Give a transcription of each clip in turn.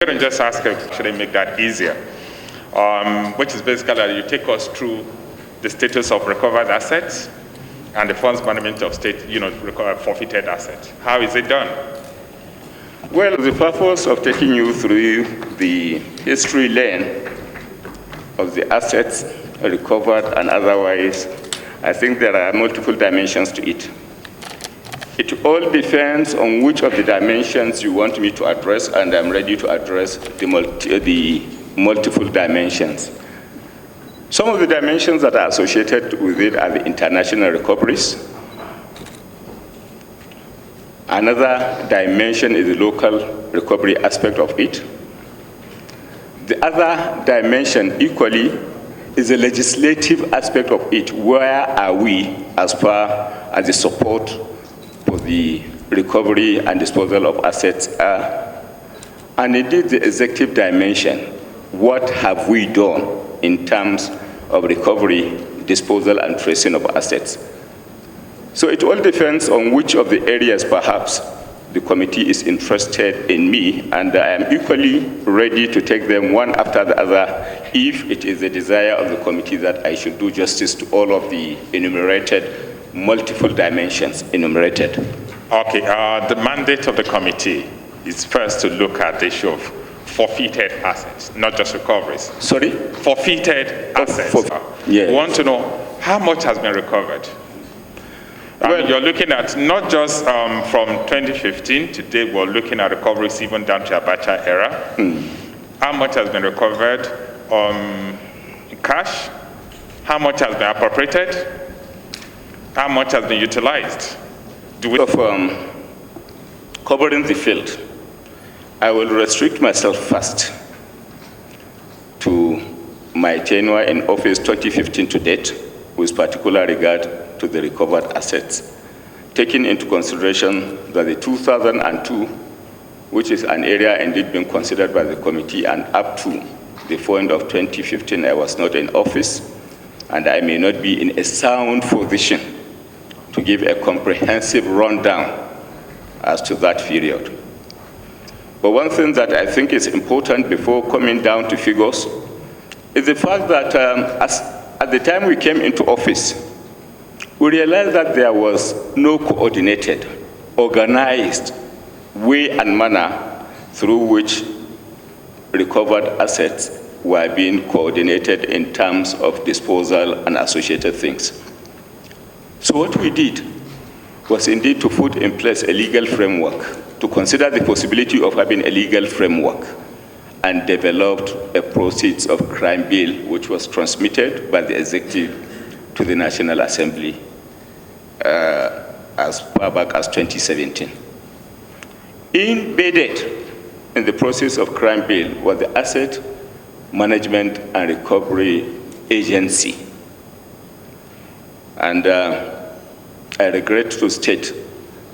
going to just ask actually make that easier, which is basically that you take us through the status of recovered assets and the funds management of state, forfeited assets. How is it done? Well, the purpose of taking you through the history lane of the assets recovered and otherwise, I think there are multiple dimensions to it. It all depends on which of the dimensions you want me to address, and I'm ready to address the multiple dimensions. Some of the dimensions that are associated with it are the international recoveries. Another dimension is the local recovery aspect of it. The other dimension equally is the legislative aspect of it. Where are we as far as the support for the recovery and disposal of assets are? And indeed the executive dimension. What have we done in terms of recovery, disposal, and tracing of assets? So it all depends on which of the areas perhaps the committee is interested in me, and I am equally ready to take them one after the other if it is the desire of the committee that I should do justice to all of the enumerated, multiple dimensions enumerated. Okay, the mandate of the committee is first to look at the issue of forfeited assets, not just recoveries. Sorry? Forfeited assets. Yes. We want to know how much has been recovered. Well, you're looking at not just from 2015 to date, we're looking at recoveries even down to Abacha era. How much has been recovered in cash? How much has been appropriated? How much has been utilized? Covering the field, I will restrict myself first to my tenure in office 2015 to date, with particular regard to the recovered assets, taking into consideration that the 2002, which is an area indeed being considered by the committee, and up to the point of 2015, I was not in office, and I may not be in a sound position to give a comprehensive rundown as to that period. But one thing that I think is important before coming down to figures is the fact that at the time we came into office, we realized that there was no coordinated, organized way and manner through which recovered assets were being coordinated in terms of disposal and associated things. So what we did was indeed to put in place a legal framework, to consider the possibility of having a legal framework, and developed a proceeds of crime bill, which was transmitted by the executive to the National Assembly as far back as 2017. Embedded in the process of crime bill was the Asset Management and Recovery Agency. And I regret to state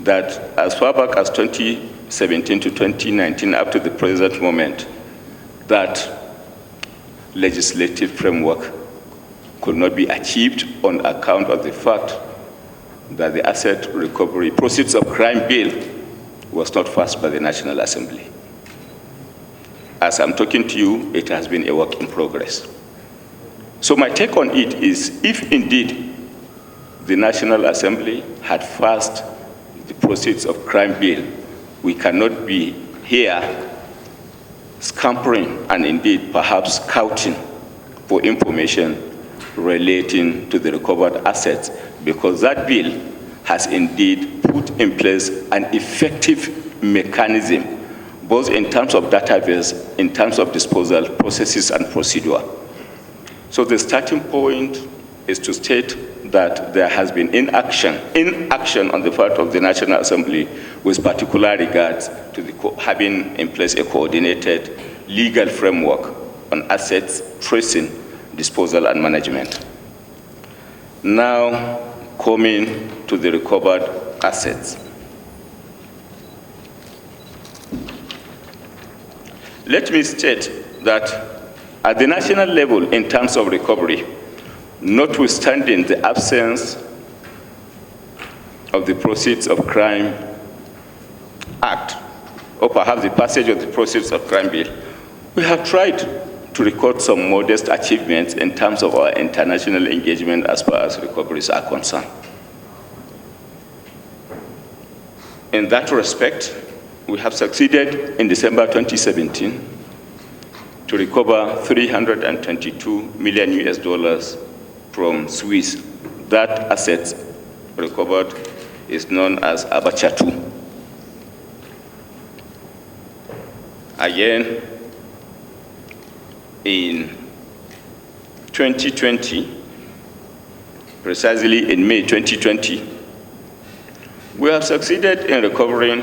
that as far back as 2017 to 2019, up to the present moment, that legislative framework could not be achieved on account of the fact that the asset recovery proceeds of crime bill was not passed by the National Assembly. As I'm talking to you, it has been a work in progress. So my take on it is, if indeed the National Assembly had passed the proceeds of crime bill, we cannot be here scampering and indeed perhaps scouting for information relating to the recovered assets, because that bill has indeed put in place an effective mechanism, both in terms of database, in terms of disposal, processes, and procedure. So the starting point is to state that there has been inaction on the part of the National Assembly with particular regards to having in place a coordinated legal framework on assets, tracing, disposal, and management. Now, coming to the recovered assets. Let me state that at the national level, in terms of recovery, notwithstanding the absence of the Proceeds of Crime Act, or perhaps the passage of the proceeds of crime bill, we have tried to record some modest achievements in terms of our international engagement as far as recoveries are concerned. In that respect, we have succeeded in December 2017 to recover $322 million US from Swiss. That asset recovered is known as Abacha 2. Again, in 2020, precisely in May 2020, we have succeeded in recovering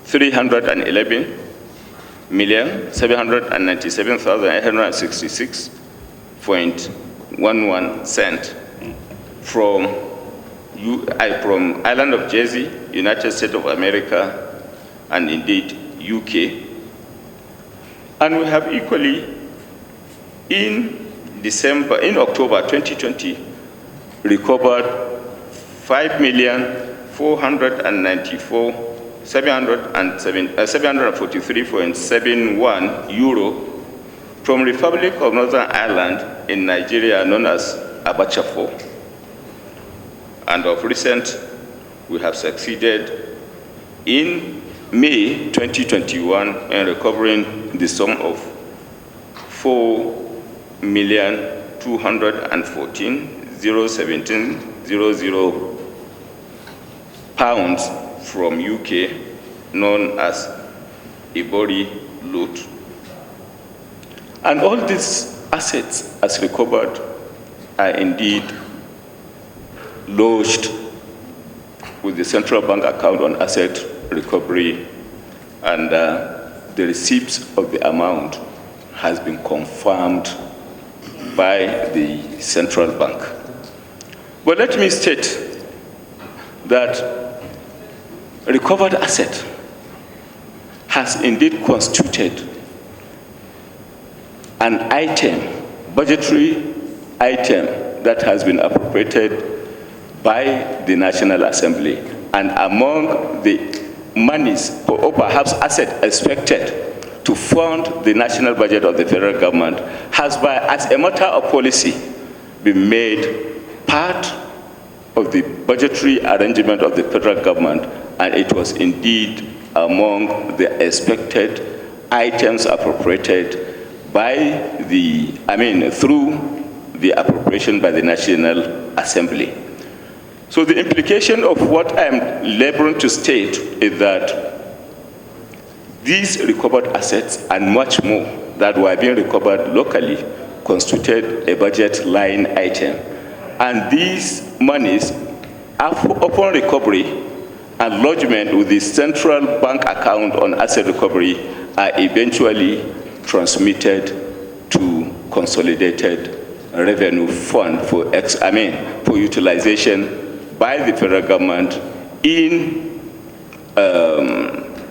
311,797,866.11 cents from Island of Jersey, United States of America, and indeed UK. And we have equally, in October 2020, recovered 5,494,743.71 euro from Republic of Northern Ireland in Nigeria, known as Abacha 4. And of recent, we have succeeded in May 2021 in recovering the sum of 4,214,017.00 pounds from UK, known as Ibori Loot. And all these assets, as recovered, are indeed lodged with the central bank account on asset recovery, and the receipts of the amount has been confirmed by the central bank. But let me state that recovered asset has indeed constituted an item, budgetary item, that has been appropriated by the National Assembly, and among the monies, or perhaps assets expected to fund the national budget of the federal government, has, as a matter of policy, been made part of the budgetary arrangement of the federal government, and it was indeed among the expected items appropriated by through the appropriation by the National Assembly. So the implication of what I'm laboring to state is that these recovered assets and much more that were being recovered locally constituted a budget line item. And these monies, upon recovery and lodgement with the central bank account on asset recovery, are eventually transmitted to consolidated revenue fund for utilization by the federal government in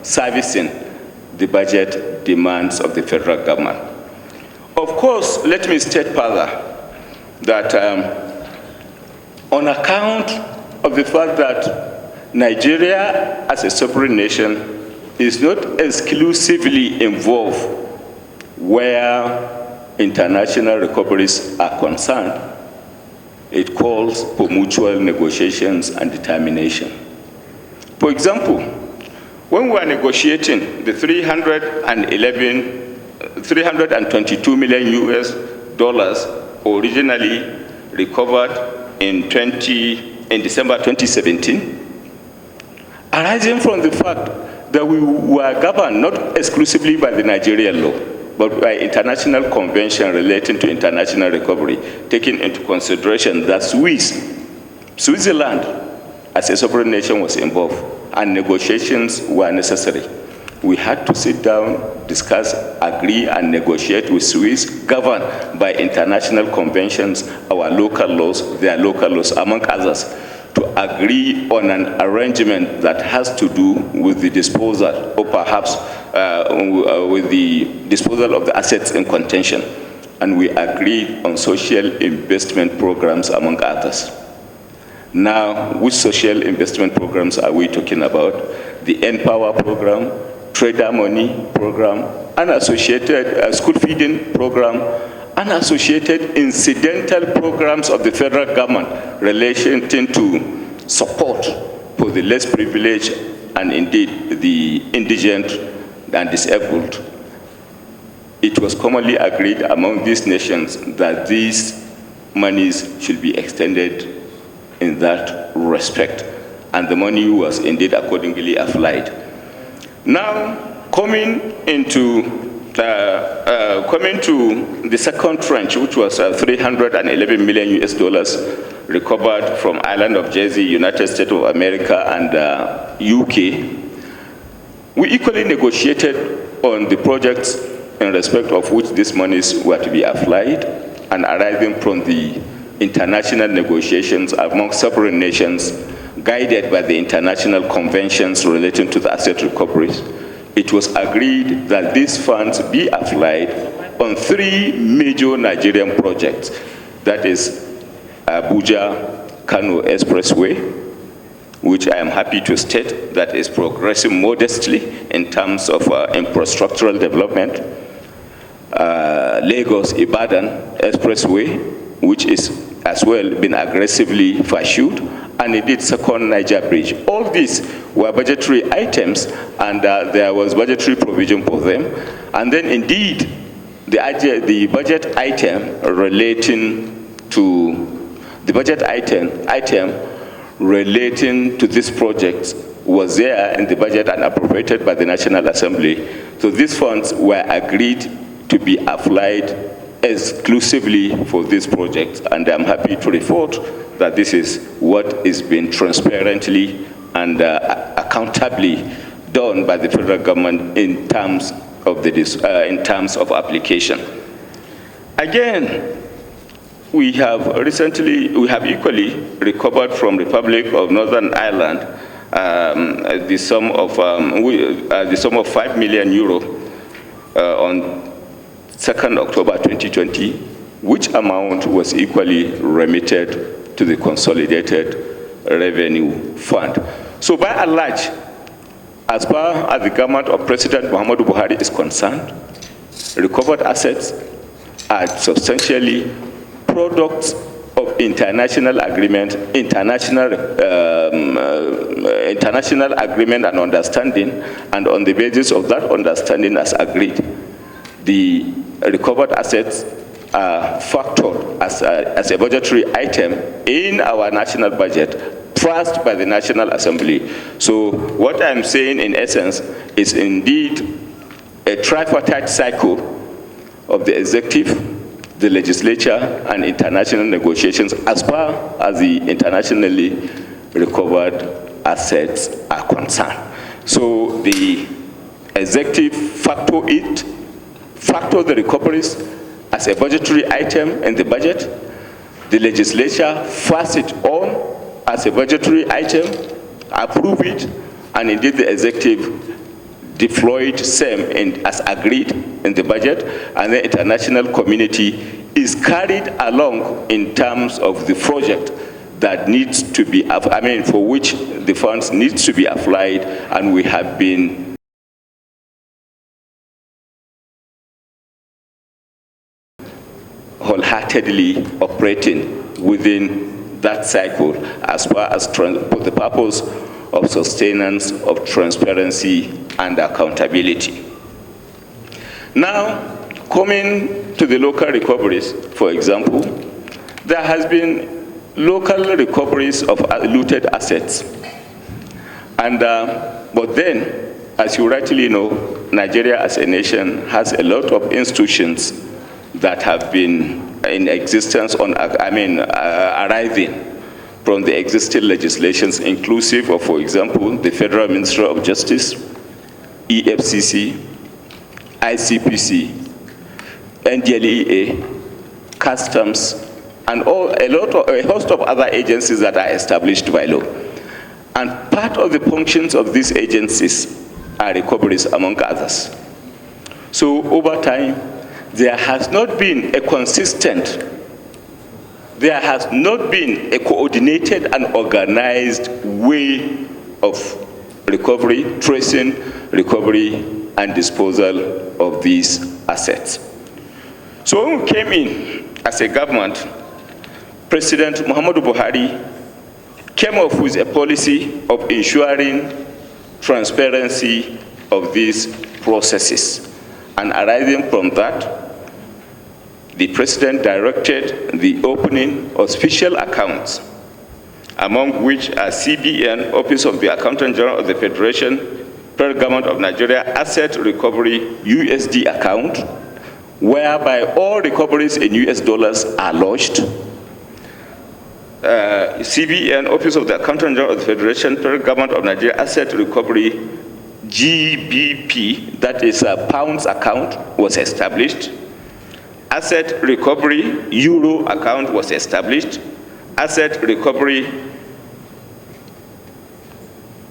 servicing the budget demands of the federal government. Of course, let me state further that on account of the fact that Nigeria as a sovereign nation is not exclusively involved where international recoveries are concerned, it calls for mutual negotiations and determination. For example, when we are negotiating the $322 million US originally recovered in December 2017, arising from the fact that we were governed not exclusively by the Nigerian law, but by international convention relating to international recovery, taking into consideration that Switzerland, as a sovereign nation, was involved, and negotiations were necessary. We had to sit down, discuss, agree, and negotiate with Swiss, governed by international conventions, our local laws, their local laws, among others, to agree on an arrangement that has to do with the disposal, or perhaps with the disposal of the assets in contention. And we agreed on social investment programs, among others. Now, which social investment programs are we talking about? the Empower program, Trader Money program, unassociated school feeding program, unassociated incidental programs of the federal government relating to support for the less privileged and indeed the indigent and disabled. It was commonly agreed among these nations that these monies should be extended in that respect, and the money was indeed accordingly applied. Now, coming to the second tranche, which was 311 million US dollars recovered from island of Jersey, United States of America, and UK, we equally negotiated on the projects in respect of which these monies were to be applied, and arising from the international negotiations among sovereign nations guided by the international conventions relating to the asset recoveries. It was agreed that these funds be applied on 3 major Nigerian projects, that is Abuja-Kano Expressway, which I am happy to state that is progressing modestly in terms of infrastructural development, Lagos-Ibadan Expressway, which is as well been aggressively pursued, and indeed second Niger Bridge. All these were budgetary items, and there was budgetary provision for them. And then indeed, the budget item relating to relating to this project was there in the budget and appropriated by the National Assembly. So these funds were agreed to be applied exclusively for this project, and I'm happy to report that this is what is being transparently and accountably done by the federal government in terms of application. Again, we have equally recovered from Republic of Northern Ireland the sum of €5 million on 2nd October 2020, which amount was equally remitted to the Consolidated Revenue Fund. So by and large, as far as the government of President Muhammadu Buhari is concerned, recovered assets are substantially products of international agreement, international agreement and understanding, and on the basis of that understanding as agreed, the recovered assets are factored as a budgetary item in our national budget, passed by the National Assembly. So what I'm saying in essence is indeed a tripartite cycle of the executive, the legislature, and international negotiations as far as the internationally recovered assets are concerned. So the executive factor the recoveries as a budgetary item in the budget. The legislature pass it on as a budgetary item, approve it, and indeed the executive deployed same as agreed in the budget, and the international community is carried along in terms of the project that needs to be, for which the funds needs to be applied, and we have been wholeheartedly operating within that cycle as far as for the purpose of sustenance of transparency and accountability. Now, coming to the local recoveries, for example, there has been local recoveries of looted assets. And, but then, as you rightly know, Nigeria as a nation has a lot of institutions that have been in existence arising from the existing legislations, inclusive of, for example, the Federal Ministry of Justice, EFCC, ICPC, NDLEA, Customs, and a host of other agencies that are established by law. And part of the functions of these agencies are recoveries, among others. So over time, there has not been a coordinated and organized way of recovery, tracing, recovery, and disposal of these assets. So when we came in as a government, President Muhammadu Buhari came up with a policy of ensuring transparency of these processes. And arising from that, the President directed the opening of special accounts, among which are CBN, Office of the Accountant General of the Federation, Federal Government of Nigeria Asset Recovery USD account, whereby all recoveries in US dollars are lodged. CBN, Office of the Accountant General of the Federation, Federal Government of Nigeria Asset Recovery GBP, that is a pounds account, was established. Asset Recovery Euro account was established. Asset Recovery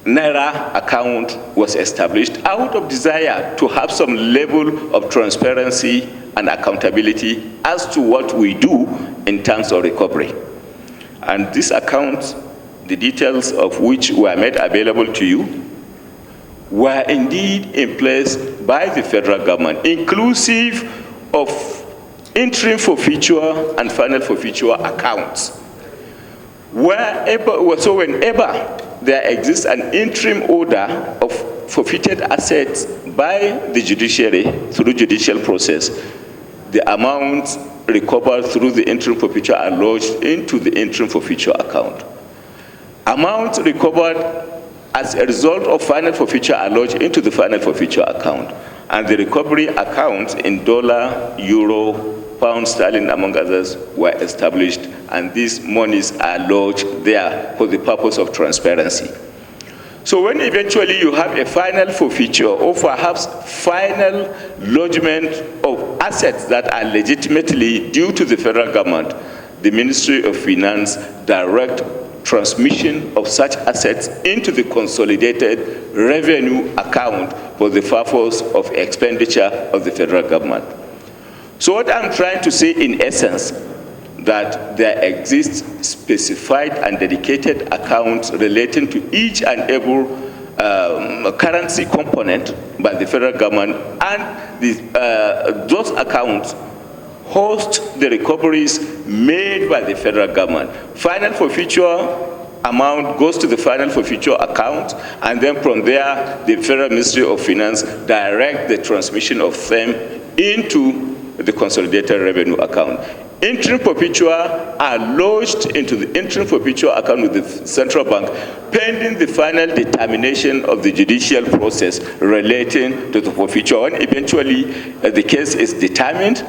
Naira account was established out of desire to have some level of transparency and accountability as to what we do in terms of recovery. And these accounts, the details of which were made available to you, were indeed in place by the federal government, inclusive of interim forfeiture and final forfeiture accounts. So whenever there exists an interim order of forfeited assets by the judiciary through judicial process, the amounts recovered through the interim forfeiture are lodged into the interim forfeiture account. Amounts recovered as a result of final forfeiture are lodged into the final forfeiture account. And the recovery accounts in dollar, euro, pound sterling, among others, were established, and these monies are lodged there for the purpose of transparency. So when eventually you have a final forfeiture or perhaps final lodgement of assets that are legitimately due to the federal government, the Ministry of Finance direct transmission of such assets into the consolidated revenue account for the purpose of expenditure of the federal government. So what I'm trying to say in essence, that there exists specified and dedicated accounts relating to each and every currency component by the federal government, and those accounts host the recoveries made by the federal government. Final forfeiture amount goes to the final forfeiture account, and then from there, the Federal Ministry of Finance direct the transmission of them into the consolidated revenue account. Interim forfeiture are lodged into the interim forfeiture account with the central bank, pending the final determination of the judicial process relating to the forfeiture. When eventually the case is determined,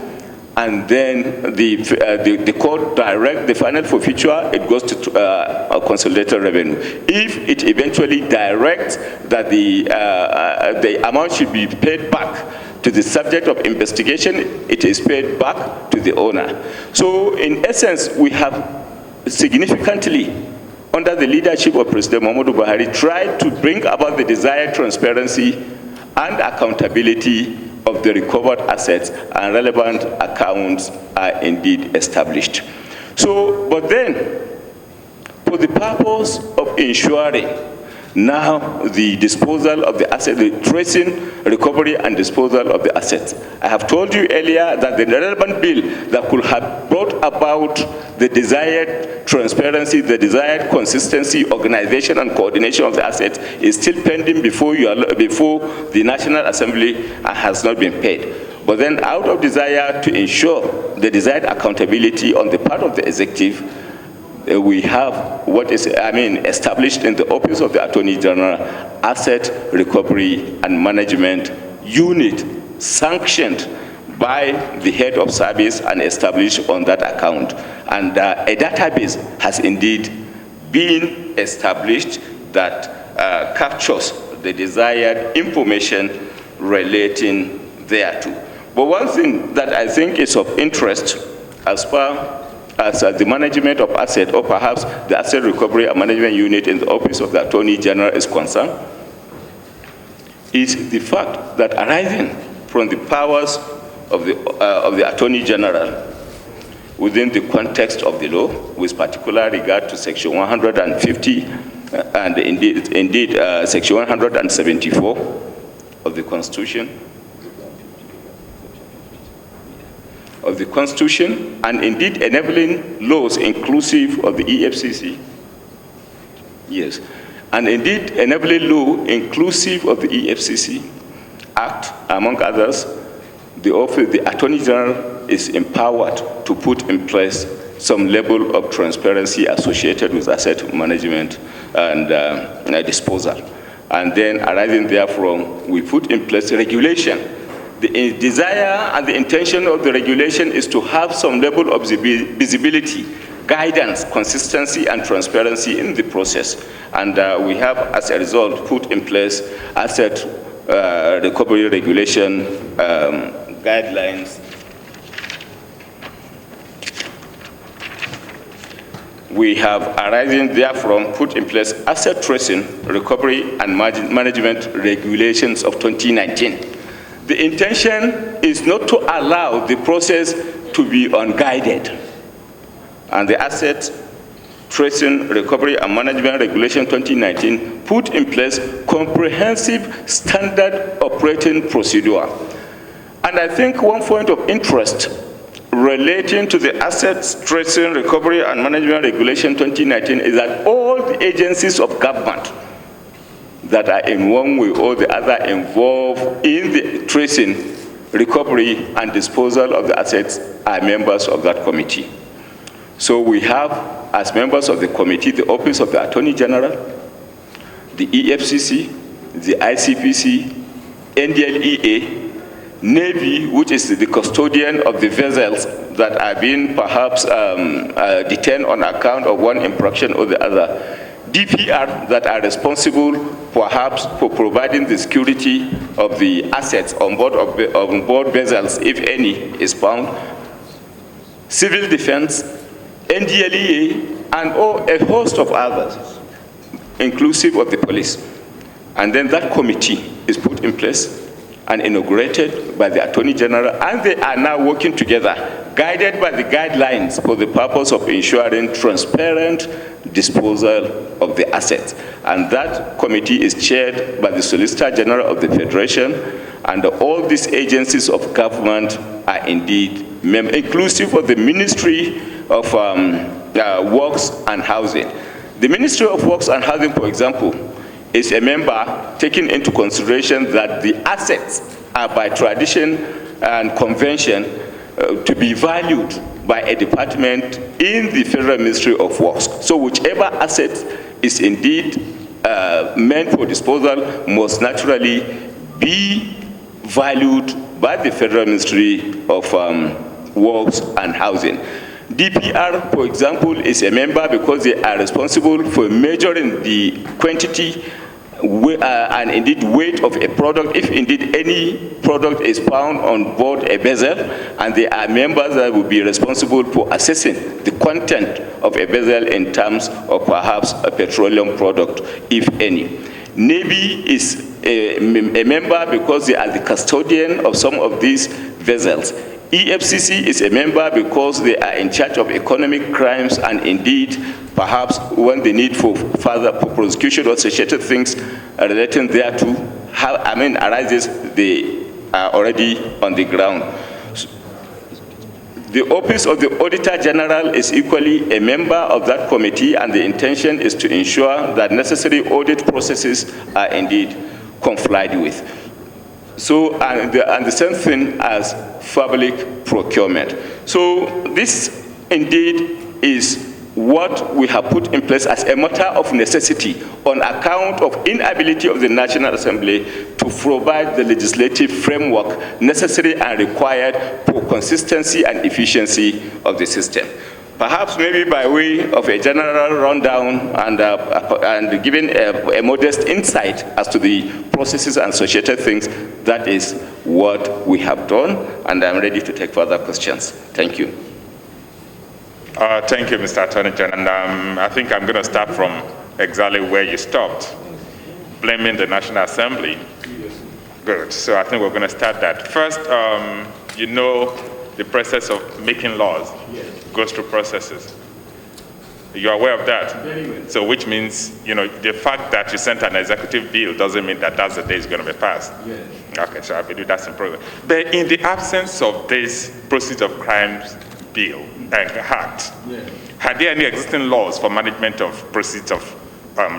and then the court direct the final forfeiture, it goes to consolidated revenue. If it eventually directs that the amount should be paid back to the subject of investigation, it is paid back to the owner. So in essence, we have significantly, under the leadership of President Muhammadu Buhari, tried to bring about the desired transparency and accountability of the recovered assets, and relevant accounts are indeed established. So, but then, for the purpose of ensuring now the disposal of the asset, the tracing, recovery, and disposal of the assets, I have told you earlier that the relevant bill that could have brought about the desired transparency, the desired consistency, organization, and coordination of the assets is still pending before the National Assembly and has not been paid. But then, out of desire to ensure the desired accountability on the part of the executive, we have what is, established in the Office of the Attorney General Asset Recovery and Management Unit, sanctioned by the head of service and established on that account. And a database has indeed been established that captures the desired information relating thereto. But one thing that I think is of interest as far as the management of asset, or perhaps the Asset Recovery and Management Unit in the Office of the Attorney General is concerned, is the fact that arising from the powers of the Attorney General within the context of the law, with particular regard to Section 150 and indeed Section 174 of the Constitution, and indeed enabling laws inclusive of the EFCC. Yes, and indeed enabling law inclusive of the EFCC Act, among others. The Attorney General is empowered to put in place some level of transparency associated with asset management and disposal. And then arising therefrom, we put in place regulation. The desire and the intention of the regulation is to have some level of visibility, guidance, consistency, and transparency in the process. And we have, as a result, put in place asset recovery regulation guidelines. We have, arising therefrom, put in place asset tracing, recovery, and management regulations of 2019. The intention is not to allow the process to be unguided. And the asset tracing, recovery, and management regulation 2019 put in place comprehensive standard operating procedure. And I think one point of interest relating to the assets tracing, recovery, and management regulation 2019 is that all the agencies of government that are in one way or the other involved in the tracing, recovery, and disposal of the assets are members of that committee. So we have, as members of the committee, the Office of the Attorney General, the EFCC, the ICPC, NDLEA, Navy, which is the custodian of the vessels that are being perhaps detained on account of one infraction or the other, DPR, that are responsible perhaps for providing the security of the assets on board vessels, if any is found, civil defense, NDLEA, and a host of others, inclusive of the police. And then that committee is put in place and inaugurated by the Attorney General, and they are now working together, guided by the guidelines for the purpose of ensuring transparent disposal of the assets. And that committee is chaired by the Solicitor General of the Federation, and all these agencies of government are indeed inclusive of the Ministry of Works and Housing. The Ministry of Works and Housing, for example, is a member taking into consideration that the assets are by tradition and convention to be valued by a department in the Federal Ministry of Works. So whichever asset is indeed meant for disposal must naturally be valued by the Federal Ministry of Works and Housing. DPR, for example, is a member because they are responsible for measuring the quantity and indeed weight of a product, if indeed any product is found on board a vessel, and they are members that will be responsible for assessing the content of a vessel in terms of perhaps a petroleum product, if any. Navy is a member because they are the custodian of some of these vessels. EFCC is a member because they are in charge of economic crimes, and indeed, perhaps when the need for further prosecution or associated things relating thereto arises, they are already on the ground. The Office of the Auditor General is equally a member of that committee, and the intention is to ensure that necessary audit processes are indeed complied with. So, and the same thing as public procurement. So this indeed is what we have put in place as a matter of necessity on account of inability of the National Assembly to provide the legislative framework necessary and required for consistency and efficiency of the system. Perhaps maybe by way of a general rundown and giving a modest insight as to the processes and associated things, that is what we have done, and I'm ready to take further questions. Thank you. Thank you, Mr. Attorney General. And I think I'm going to start from exactly where you stopped, blaming the National Assembly. Good. So I think we're going to start that. First, you know, the process of making laws goes through processes. You're aware of that? Very well. So which means, the fact that you sent an executive bill doesn't mean that that's the day it's going to be passed. Yes. Okay, so I believe that's in progress. But in the absence of this Proceeds of Crimes bill and act, Yes. are there any existing laws for management of proceeds of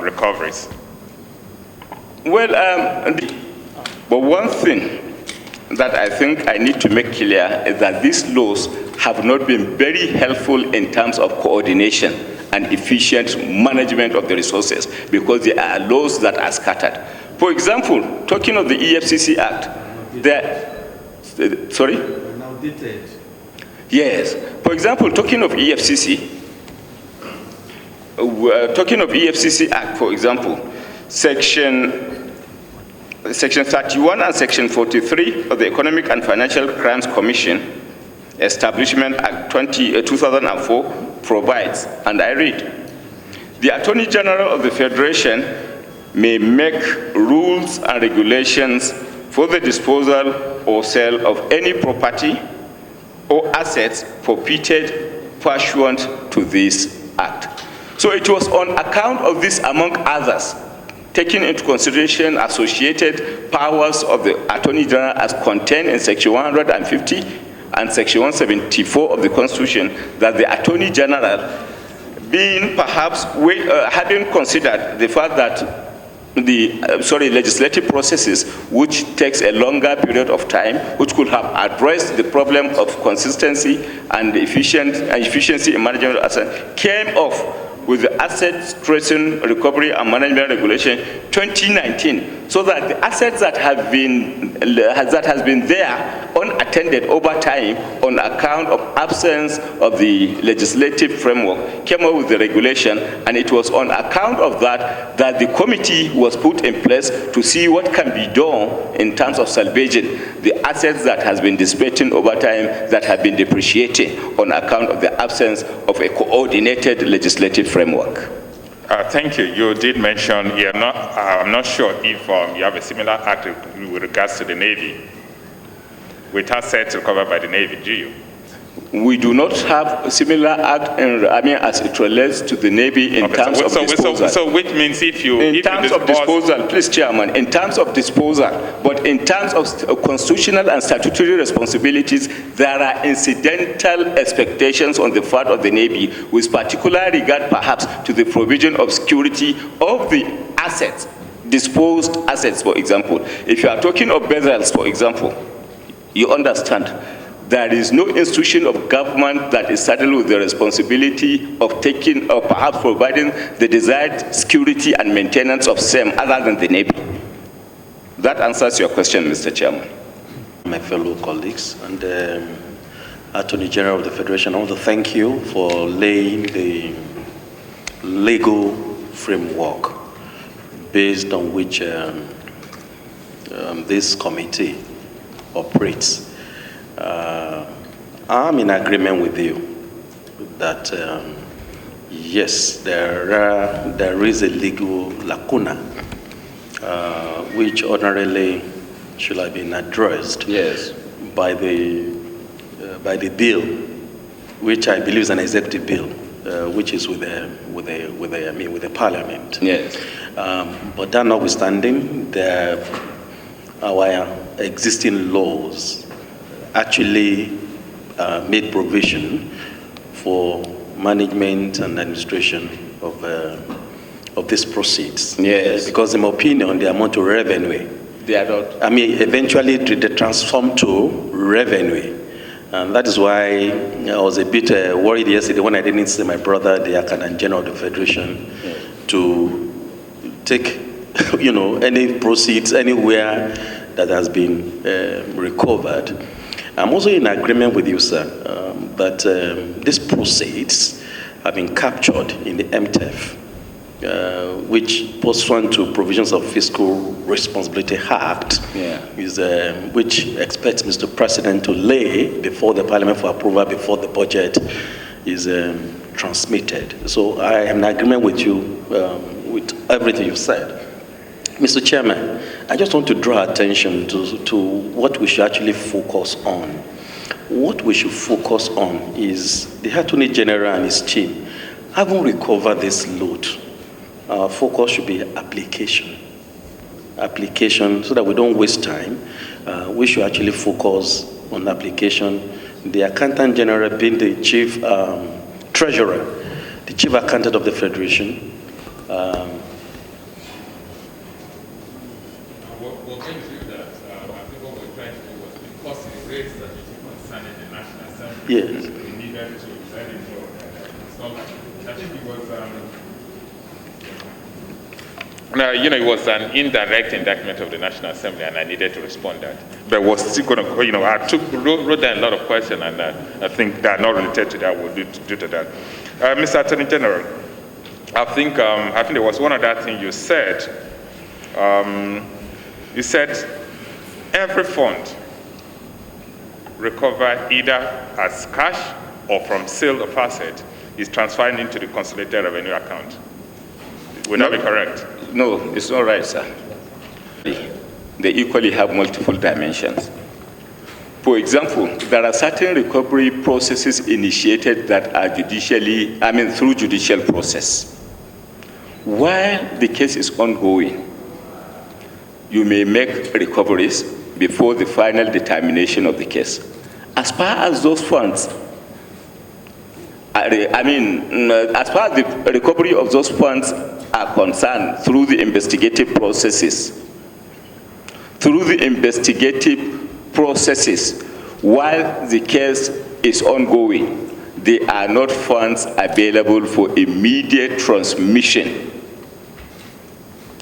recoveries? Well, but one thing that I think I need to make clear is that these laws have not been very helpful in terms of coordination and efficient management of the resources, because there are laws that are scattered. For example, talking of the EFCC Act, sorry? Now dated. Yes. For example, talking of EFCC Act, for example, Section 31 and Section 43 of the Economic and Financial Crimes Commission Establishment Act 2004 provides, and I read, the Attorney General of the Federation may make rules and regulations for the disposal or sale of any property or assets forfeited pursuant to this Act. So it was on account of this, among others, taking into consideration associated powers of the Attorney General as contained in Section 150 and Section 174 of the Constitution, that the Attorney General, being perhaps having considered the fact that the legislative processes, which takes a longer period of time, which could have addressed the problem of consistency and efficiency in management of assets, came off with the Asset Tracing, Recovery and Management Regulation 2019, so that the assets that has been there unattended over time on account of absence of the legislative framework came up with the regulation, and it was on account of that that the committee was put in place to see what can be done in terms of salvaging the assets that has been dissipating over time, that have been depreciating on account of the absence of a coordinated legislative framework. Thank you. You did mention, I'm not sure if you have a similar act with regards to the Navy, with assets recovered by the Navy, do you? We do not have a similar act, as it relates to the Navy in terms of disposal. So which means if you disposal, please, Chairman, in terms of disposal, but in terms of constitutional and statutory responsibilities, there are incidental expectations on the part of the Navy, with particular regard perhaps to the provision of security of the assets, disposed assets, for example. If you are talking of vessels, for example, you understand there is no institution of government that is saddled with the responsibility of taking or perhaps providing the desired security and maintenance of same other than the Navy. That answers your question, Mr. Chairman. My fellow colleagues and Attorney General of the Federation, I want to thank you for laying the legal framework based on which this committee operates. I'm in agreement with you that yes, there is a legal lacuna which ordinarily should have been addressed by the bill, which I believe is an executive bill, which is with the Parliament. Yes. But that notwithstanding, our existing laws actually made provision for management and administration of these proceeds. Yes. Because in my opinion, they amount to revenue. They are not. Eventually they transform to revenue. And that is why I was a bit worried yesterday when I didn't see my brother, the Accountant General of the Federation, to take, any proceeds anywhere that has been recovered. I'm also in agreement with you, sir, that these proceeds have been captured in the MTF, which pursuant to provisions of Fiscal Responsibility Act, which expects Mr. President to lay before the Parliament for approval before the budget is transmitted. So I am in agreement with you with everything you've said. Mr. Chairman, I just want to draw attention to what we should actually focus on. What we should focus on is the Attorney General and his team having recovered this load, our focus should be application. Application, so that we don't waste time. We should actually focus on application. The Accountant General being the chief treasurer, the chief accountant of the Federation. We're going to do that. I think what we're trying to do was, because it raised the issue concerning the National Assembly. Yes. We needed to let it go. I think it was, it was an indirect indictment of the National Assembly, and I needed to respond that. But was still going to, I wrote down a lot of questions, and I think that are not related to that. We'll do to that. Mr. Attorney General, I think there was one other thing you said. You said every fund recovered either as cash or from sale of asset is transferred into the consolidated revenue account. Would that be correct? No, it's not right, sir. They equally have multiple dimensions. For example, there are certain recovery processes initiated that are through judicial process. While the case is ongoing, you may make recoveries before the final determination of the case. As far as those funds, as far as the recovery of those funds are concerned through the investigative processes, while the case is ongoing, they are not funds available for immediate transmission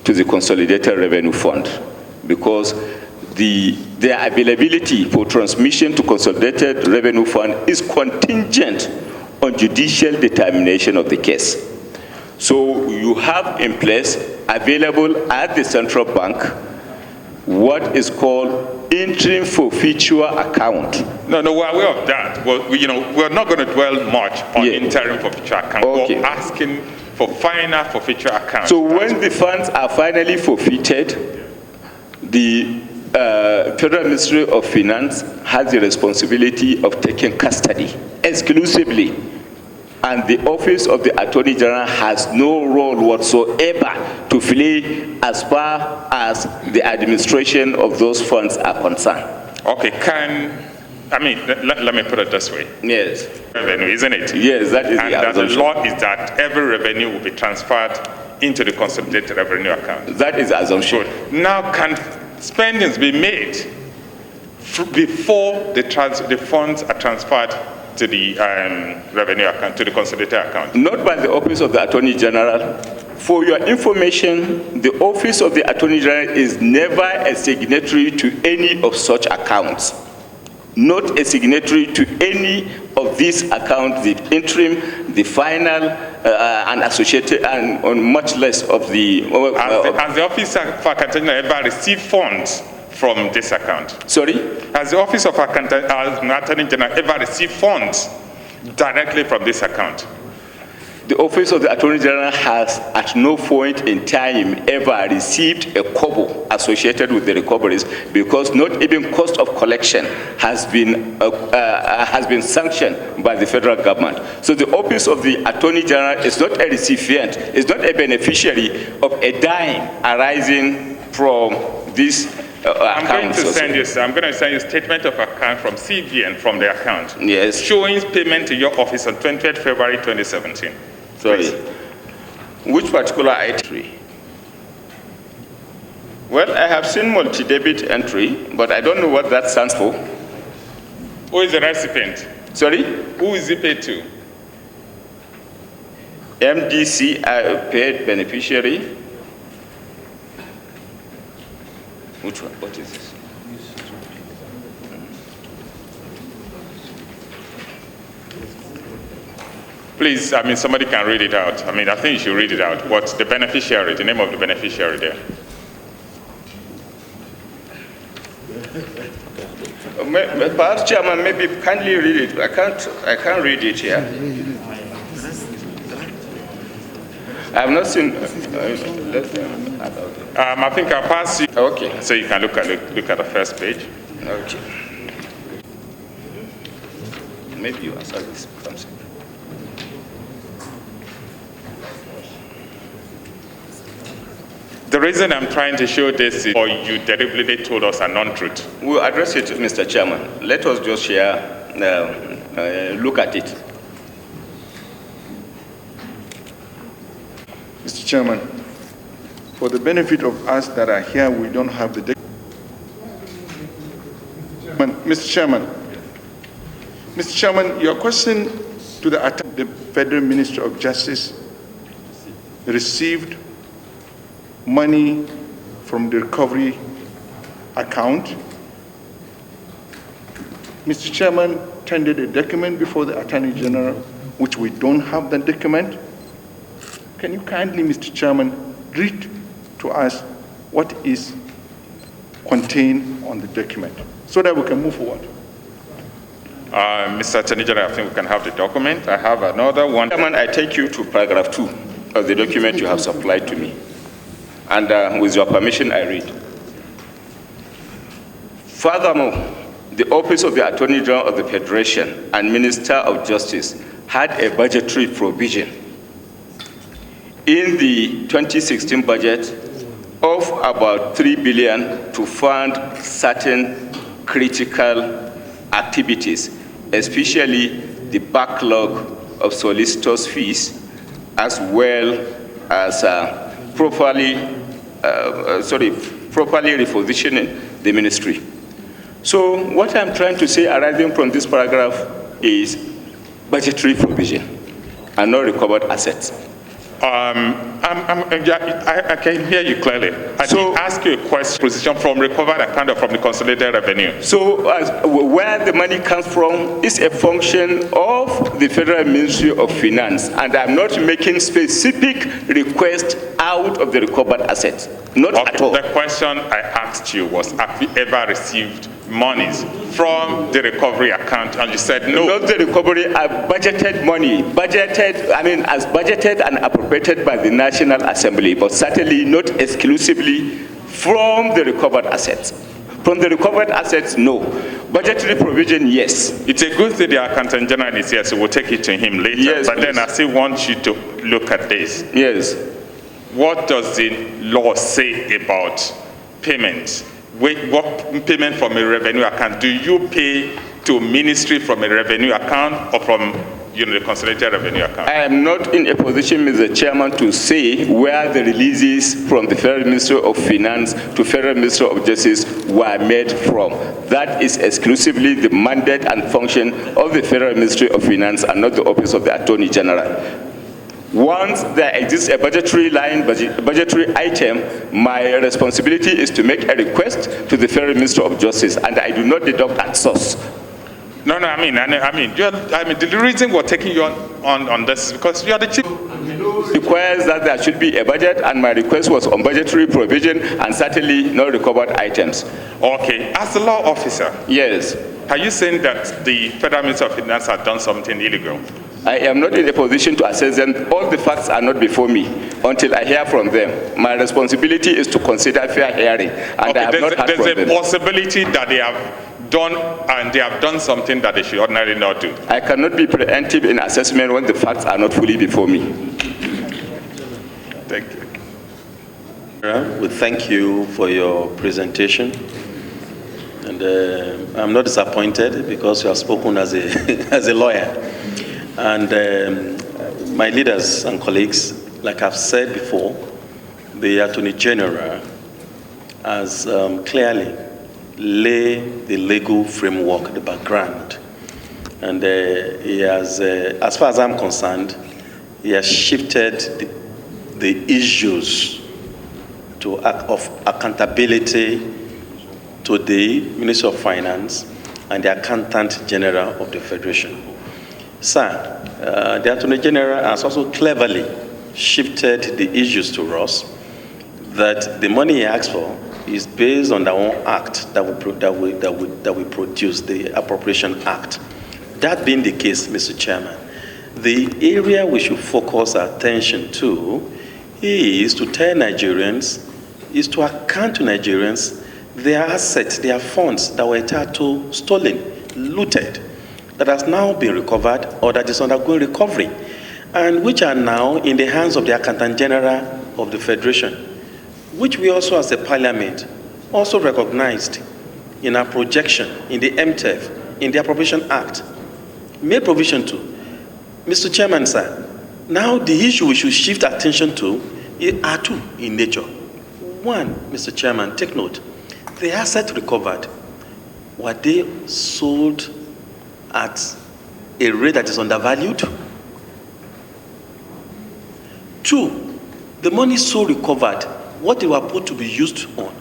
to the Consolidated Revenue Fund, because their availability for transmission to Consolidated Revenue Fund is contingent on judicial determination of the case. So you have in place, available at the central bank, what is called interim forfeiture account. No, we're aware of that. Well, we're not going to dwell much on interim forfeiture account. Okay. We're asking for final forfeiture account. So when the funds are finally forfeited, the Federal Ministry of Finance has the responsibility of taking custody exclusively, and the Office of the Attorney General has no role whatsoever to play as far as the administration of those funds are concerned. Okay, let me put it this way. Yes. Revenue, isn't it? Yes, that is and the assumption. The law is that every revenue will be transferred into the consolidated revenue account. That is the assumption. Good. Now, can spendings be made before the funds are transferred to the revenue account, to the consolidated account? Not by the Office of the Attorney General. For your information, the Office of the Attorney General is never a signatory to any of such accounts. Not a signatory to any of these accounts, the interim, the final, and associated, and on much less of the... Has the Office of Accountant General ever received funds from this account? Sorry? Has the Office of Attorney General ever received funds directly from this account? The Office of the Attorney General has at no point in time ever received a kobo associated with the recoveries, because not even cost of collection has been sanctioned by the federal government. So the Office of the Attorney General is not a recipient, is not a beneficiary of a dime arising from this I'm going to send you a statement of account from CBN from the account. Yes. Showing payment to your office on 20th February 2017. Sorry. Please. Which particular entry? Well, I have seen multi-debit entry, but I don't know what that stands for. Who is the recipient? Sorry? Who is it paid to? MDC paid beneficiary. Which one? What is this? Please, somebody can read it out. I think you should read it out. What's the beneficiary, the name of the beneficiary there? Perhaps, Chairman, maybe kindly read it. I can't read it here. I have not seen. I think I'll pass you. Okay. So you can look at the first page. Okay. Maybe you answer this. The reason I'm trying to show this is, or you deliberately told us a non-truth. We'll address it, Mr. Chairman. Let us just share, look at it. Mr. Chairman, for the benefit of us that are here, we don't have the Mr. Chairman, your question to the Federal Ministry of Justice received money from the recovery account. Mr. Chairman tendered a document before the Attorney General, which we don't have the document. Can you kindly, Mr. Chairman, read to us what is contained on the document so that we can move forward? Mr. Attorney General, I think we can have the document. I have another one. Chairman, I take you to paragraph 2 of the document you have supplied to me. And with your permission, I read. Furthermore, the Office of the Attorney General of the Federation and Minister of Justice had a budgetary provision in the 2016 budget of about 3 billion to fund certain critical activities, especially the backlog of solicitors' fees, as well as properly repositioning the ministry. So what I'm trying to say arising from this paragraph is budgetary provision and not recovered assets. I can hear you clearly. I did ask you a question, position from recovered account or from the consolidated revenue. So where the money comes from is a function of the Federal Ministry of Finance, and I'm not making specific requests out of the recovered assets, not at all. The question I asked you was, have you ever received monies from the recovery account? And you said no. Not the recovery, budgeted money, as budgeted and appropriated by the National Assembly, but certainly not exclusively from the recovered assets. From the recovered assets, no. Budgetary provision, yes. It's a good thing the Accountant General is here, so we'll take it to him later. Yes, but please. Then I still want you to look at this. Yes. What does the law say about payments? What payment from a revenue account? Do you pay to ministry from a revenue account or from the consolidated revenue account? I am not in a position, Mr. Chairman, to say where the releases from the Federal Ministry of Finance to Federal Ministry of Justice were made from. That is exclusively the mandate and function of the Federal Ministry of Finance and not the Office of the Attorney General. Once there exists a budgetary line, budgetary item, my responsibility is to make a request to the Federal Ministry of Justice, and I do not deduct at source. No, I mean, the reason we're taking you on this is because you are the chief. Requires that there should be a budget, and my request was on budgetary provision and certainly no recovered items. Okay, as a law officer, yes. Are you saying that the Federal Ministry of Finance has done something illegal? I am not in a position to assess them. All the facts are not before me until I hear from them. My responsibility is to consider fair hearing, and I have not heard from them. There's a possibility that they have done something that they should ordinarily not do. I cannot be preemptive in assessment when the facts are not fully before me. Thank you. We thank you for your presentation. And I'm not disappointed because you have spoken as a lawyer. And my leaders and colleagues, like I've said before, the Attorney General has clearly laid the legal framework, the background. And he has, as far as I'm concerned, he has shifted the issues of accountability to the Ministry of Finance and the Accountant General of the Federation. Sir, the Attorney General has also cleverly shifted the issues to us that the money he asked for is based on their own act that we produce, the Appropriation Act. That being the case, Mr. Chairman, the area we should focus our attention to is to tell Nigerians, is to account to Nigerians their assets, their funds that were entitled stolen, looted, that has now been recovered or that is undergoing recovery, and which are now in the hands of the Accountant General of the Federation. which we also as a parliament also recognized in our projection in the MTEF, in the Appropriation Act, made provision to. Mr. Chairman, sir, now the issue we should shift attention to are two in nature. One, Mr. Chairman, take note, the assets recovered, were they sold at a rate that is undervalued? Two, the money so recovered, what they were put to be used on,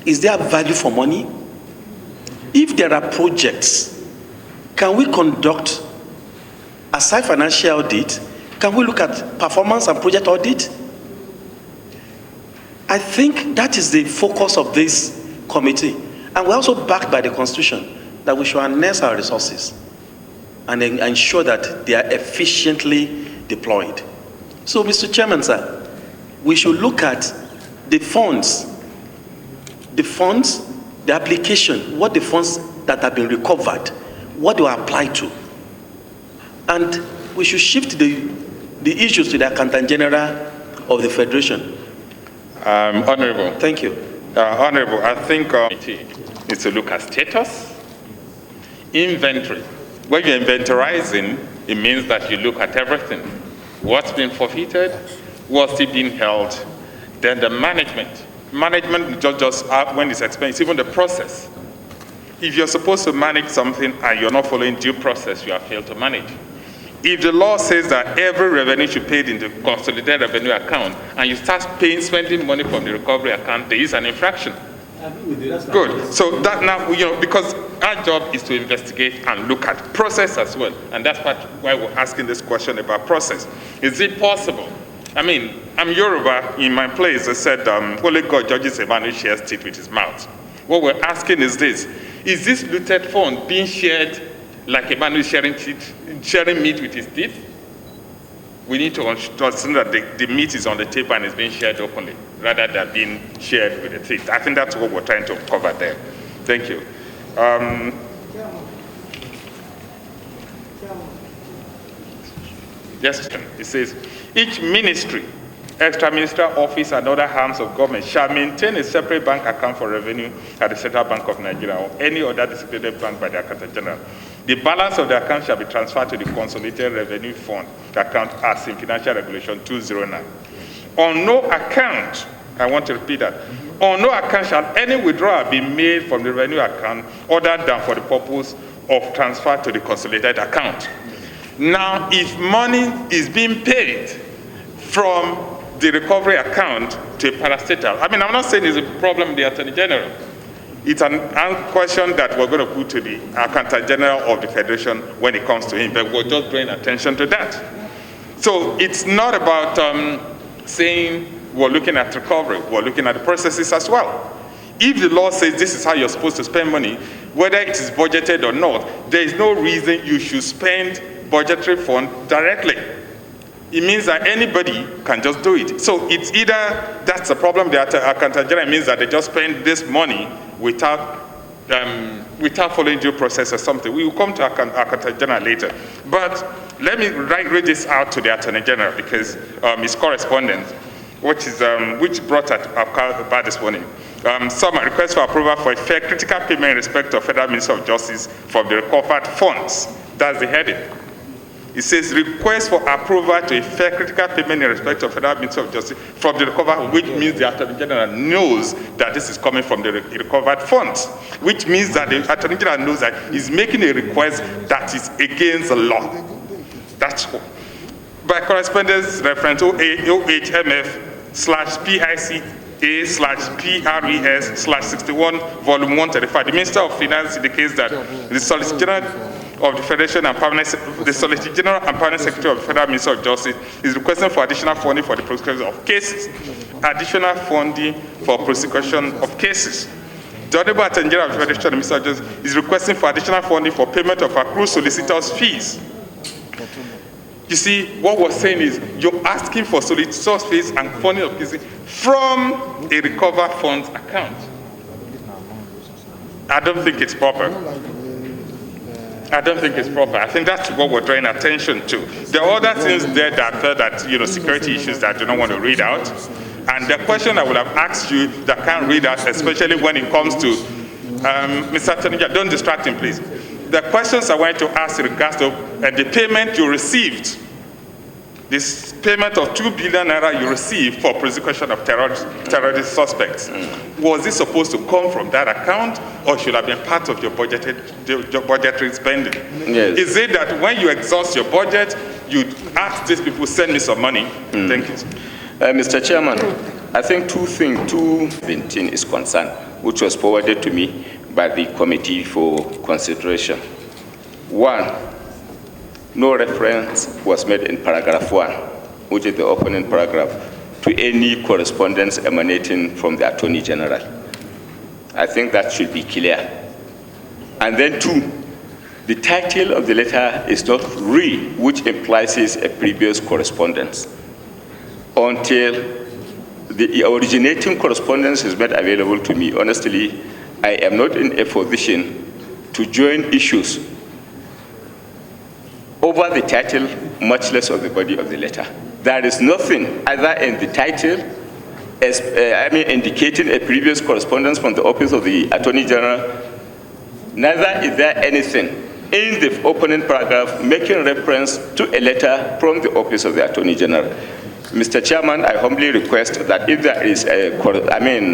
is there value for money? If there are projects, can we conduct, aside financial audit, can we look at performance and project audit? I think that is the focus of this committee. And we're also backed by the Constitution that we should harness our resources and ensure that they are efficiently deployed. So, Mr. Chairman, sir, we should look at the funds, the application, what the funds that have been recovered, what they were applied to. And we should shift the issues to the Accountant General of the Federation. Honorable. Thank you. Honorable, I think is to look at status, inventory. When you're inventorizing, it means that you look at everything. What's been forfeited, what's still being held, then the management. Management just when it's expensive, even the process. If you're supposed to manage something and you're not following due process, you have failed to manage. If the law says that every revenue should be paid in the consolidated revenue account, and you start spending money from the recovery account, there is an infraction. Good. So that now, because our job is to investigate and look at process as well. And that's why we're asking this question about process. Is it possible? I mean, I'm Yoruba. In my place, I said, only God judges a man who shares teeth with his mouth. What we're asking is this looted fund being shared like a man who's sharing meat with his teeth? We need to understand that the meat is on the table and is being shared openly, rather than being shared with the teeth. I think that's what we're trying to cover there. Thank you. Yes, it says, each ministry, extra-ministerial office, and other arms of government shall maintain a separate bank account for revenue at the Central Bank of Nigeria or any other designated bank by the Accountant General. The balance of the account shall be transferred to the Consolidated Revenue Fund account as in Financial Regulation 209. On no account, I want to repeat that, on no account shall any withdrawal be made from the revenue account other than for the purpose of transfer to the consolidated account. Now, if money is being paid from the recovery account to a parastatal, I mean, I'm not saying it's a problem with the Attorney General. It's a question that we're going to put to the Accountant General of the Federation when it comes to him, but we're just drawing attention to that. So it's not about saying we're looking at recovery, we're looking at the processes as well. If the law says this is how you're supposed to spend money, whether it is budgeted or not, there is no reason you should spend budgetary fund directly. It means that anybody can just do it. So it's either that's the problem, the Accountant General means that they just spend this money without following due process or something. We will come to Accountant General later. But let me read this out to the Attorney General because his correspondence, which brought about this morning. Some request for approval for a fair critical payment in respect of Federal Ministry of Justice from the recovered funds. That's the heading. It says request for approval to a fair critical payment in respect of Federal Ministry of Justice from the recovered, which means the Attorney General knows that this is coming from the recovered funds, which means that the Attorney General knows that he's making a request that is against the law. That's all. By correspondence reference OHMF/PICA/PRES/61 volume 135, the Minister of Finance indicates that the Solicitor General of the Federation and the Solicitor General and Permanent Secretary of the Federal Ministry of Justice is requesting for additional funding for the prosecution of cases. Additional funding for prosecution of cases. The Honorable Attorney General of the Federation and the Ministry of Justice is requesting for additional funding for payment of accrued solicitors' fees. You see, what we're saying is you're asking for solicitors' fees and funding of cases from a recovered funds account. I don't think it's proper. I don't think it's proper. I think that's what we're drawing attention to. There are other things there that, security issues that I do not want to read out. And the question I would have asked you that can't read out, especially when it comes to, Mr. Attorney General, don't distract him, please. The questions I want to ask in regards to the payment you received, this payment of 2 billion naira you received for prosecution of terrorist suspects, was it supposed to come from that account, or should have been part of your budgetary spending? Yes. Is it that when you exhaust your budget, you ask these people, send me some money? Thank you. Mr. Chairman, I think 217 is concerned, which was forwarded to me by the committee for consideration. One, no reference was made in paragraph 1, which is the opening paragraph, to any correspondence emanating from the Attorney General. I think that should be clear. And then 2, the title of the letter is not re, which implies a previous correspondence, until the originating correspondence is made available to me. Honestly, I am not in a position to join issues over the title, much less of the body of the letter. There is nothing either in the title, indicating a previous correspondence from the Office of the Attorney General. Neither is there anything in the opening paragraph making reference to a letter from the Office of the Attorney General. Mr. Chairman, I humbly request that if there is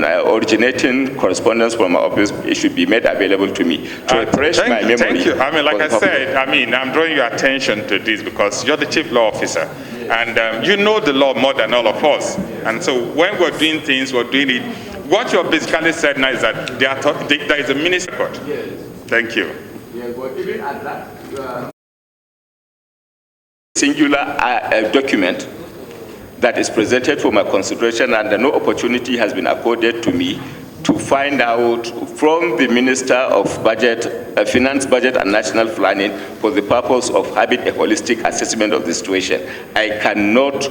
originating correspondence from my office, it should be made available to me to refresh my memory. Thank you. Like I said, I'm drawing your attention to this because you're the chief law officer, and you know the law more than all of us. And so when we're doing things, we're doing it. What you're basically said now is that there is a minister record. Yes. Thank you. Yes, but even at that singular document that is presented for my consideration, and no opportunity has been accorded to me to find out from the Minister of Finance, Budget and National Planning for the purpose of having a holistic assessment of the situation. I cannot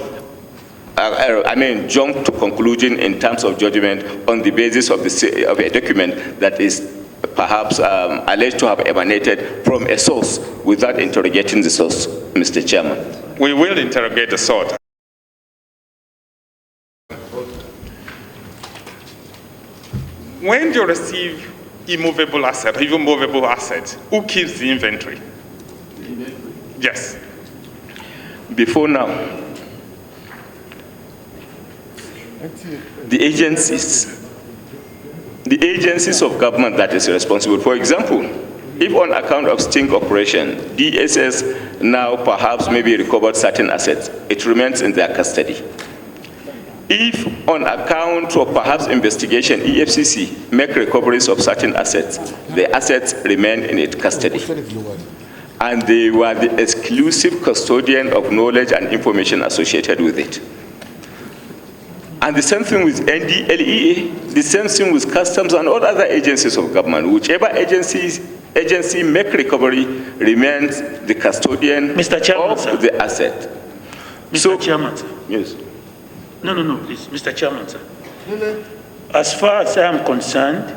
jump to conclusion in terms of judgment on the basis of a document that is perhaps alleged to have emanated from a source without interrogating the source, Mr. Chairman. We will interrogate the source. When you receive immovable assets, even movable assets, who keeps the inventory? Yes. Before now, the agencies of government that is responsible. For example, if on account of sting operation, DSS now perhaps maybe recovered certain assets, it remains in their custody. If on account of perhaps investigation, EFCC make recoveries of certain assets, the assets remain in its custody. And they were the exclusive custodian of knowledge and information associated with it. And the same thing with NDLEA, the same thing with customs and all other agencies of government. Whichever agency make recovery remains the custodian of the asset. Mr. Chairman, sir. Yes. No, please. Mr. Chairman, sir. As far as I am concerned,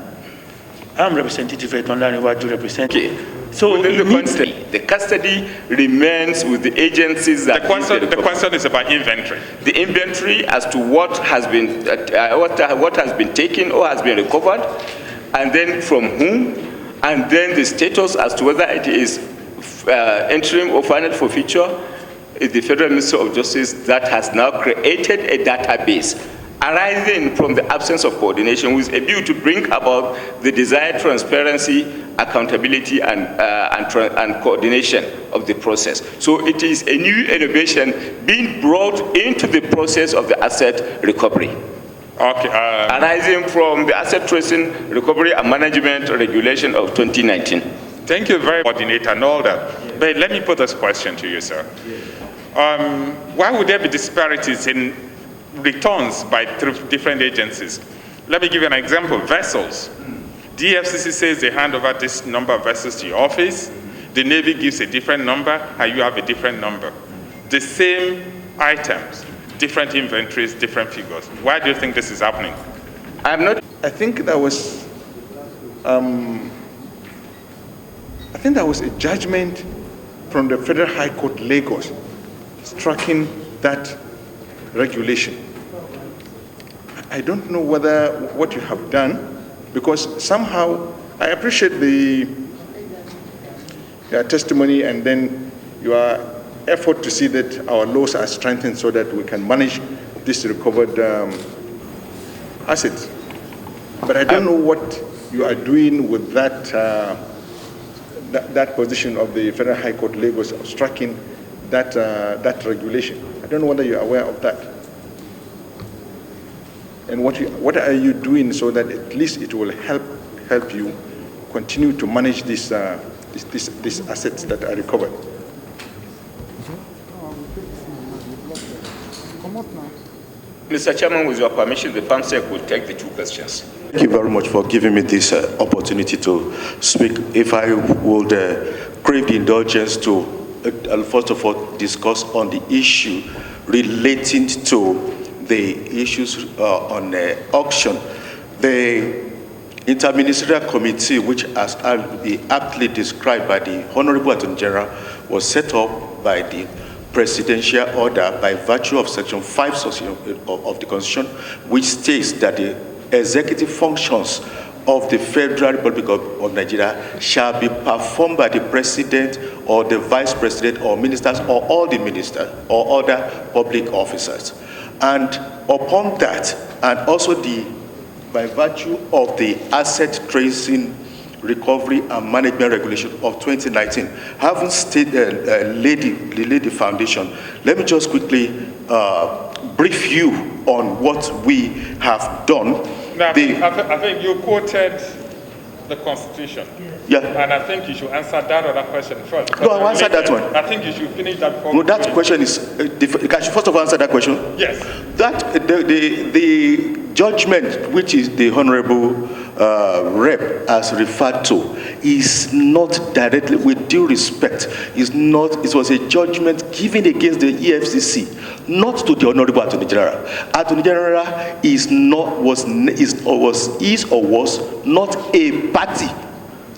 I'm representative of Tonlaniwa to represent. Okay. So the custody remains with the agencies that the question is about inventory. The inventory as to what has been taken or has been recovered, and then from whom, and then the status as to whether it is interim or final forfeiture. Is the Federal Ministry of Justice that has now created a database arising from the absence of coordination with a view to bring about the desired transparency, accountability, and coordination of the process. So it is a new innovation being brought into the process of the asset recovery. Okay. Arising from the asset tracing, recovery and management regulation of 2019. Thank you very much, coordinator and all that. But let me put this question to you, sir. Why would there be disparities in returns by different agencies? Let me give you an example. Vessels. The FCC says they hand over this number of vessels to your office. The Navy gives a different number, and you have a different number. The same items, different inventories, different figures. Why do you think this is happening? I think that was a judgment from the Federal High Court, Lagos, striking that regulation. I don't know what you have done, because somehow I appreciate your testimony and then your effort to see that our laws are strengthened so that we can manage this recovered assets. But I don't know what you are doing with that position of the Federal High Court Lagos of striking that regulation. I don't know whether you're aware of that. And what are you doing so that at least it will help you continue to manage these assets that are recovered? Mr. Chairman, with your permission, the FAMSEC will take the two questions. Thank you very much for giving me this opportunity to speak. If I would crave the indulgence to, first of all, discuss on the issue relating to the issues on auction. The Interministerial Committee, which has been aptly described by the Honorable Attorney General, was set up by the presidential order by virtue of Section 5 of the Constitution, which states that the executive functions of the Federal Republic of Nigeria shall be performed by the President or the Vice President or ministers or all the ministers or other public officers. And upon that, and also by virtue of the Asset Tracing, Recovery and Management Regulation of 2019, having laid the foundation, let me just quickly brief you on what we have done. Now, I think you quoted the Constitution. Yeah. And I think you should answer that other question first. No, I'll answer that one. I think you should finish that before. No, that question is different. Can you first of all answer that question? Yes. That the judgment which is the Honorable Rep has referred to is not directly, with due respect, is not. It was a judgment given against the EFCC, not to the Honorable Attorney General. Attorney General is or was not a party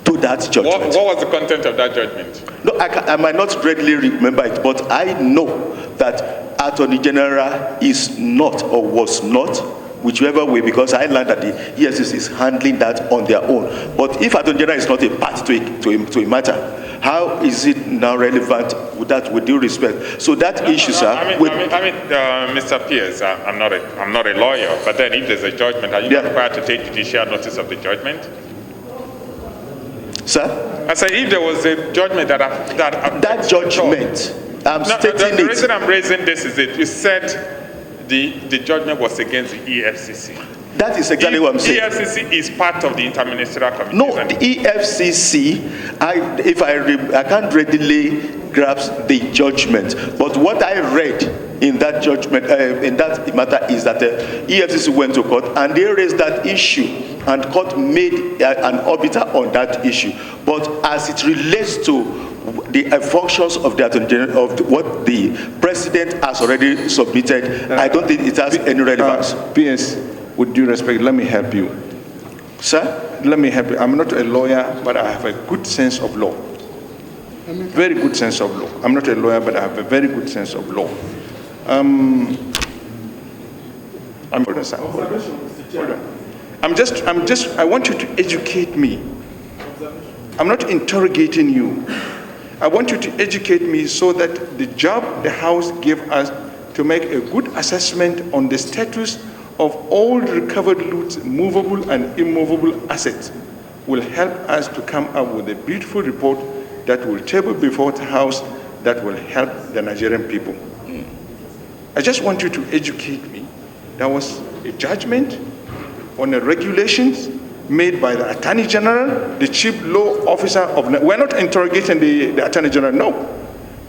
to that judgment. What was the content of that judgment? No, I might not readily remember it, but I know that Attorney General is not or was not, whichever way, because I learned that the EFCC is handling that on their own. But if Attorney General is not a party to a matter, how is it now relevant with that, with due respect? So that issue, sir. Mr. Pierce, I'm not a lawyer, but then if there's a judgment, are you not required to take judicial notice of the judgment? Sir? I said, if there was a judgment that judgment, I'm stating the it. reason I'm raising this is that you said the judgment was against the EFCC. That is exactly what I'm saying. EFCC is part of the Interministerial Committee. No, the EFCC, I can't readily grasp the judgment, but what I read in that judgment, in that matter, is that the EFCC went to court and they raised that issue, and court made an arbiter on that issue. But as it relates to the functions of what the president has already submitted, I don't think it has any relevance. PS, with due respect, let me help you. Sir? Let me help you. I'm not a lawyer, but I have a good sense of law. Very good sense of law. I'm not a lawyer, but I have a very good sense of law. I want you to educate me. I'm not interrogating you. I want you to educate me so that the job the House gave us to make a good assessment on the status of all recovered loot, movable and immovable assets will help us to come up with a beautiful report that will table before the House that will help the Nigerian people. I just want you to educate me. There was a judgment on the regulations made by the Attorney General, the Chief Law Officer of... We're not interrogating the Attorney General, no.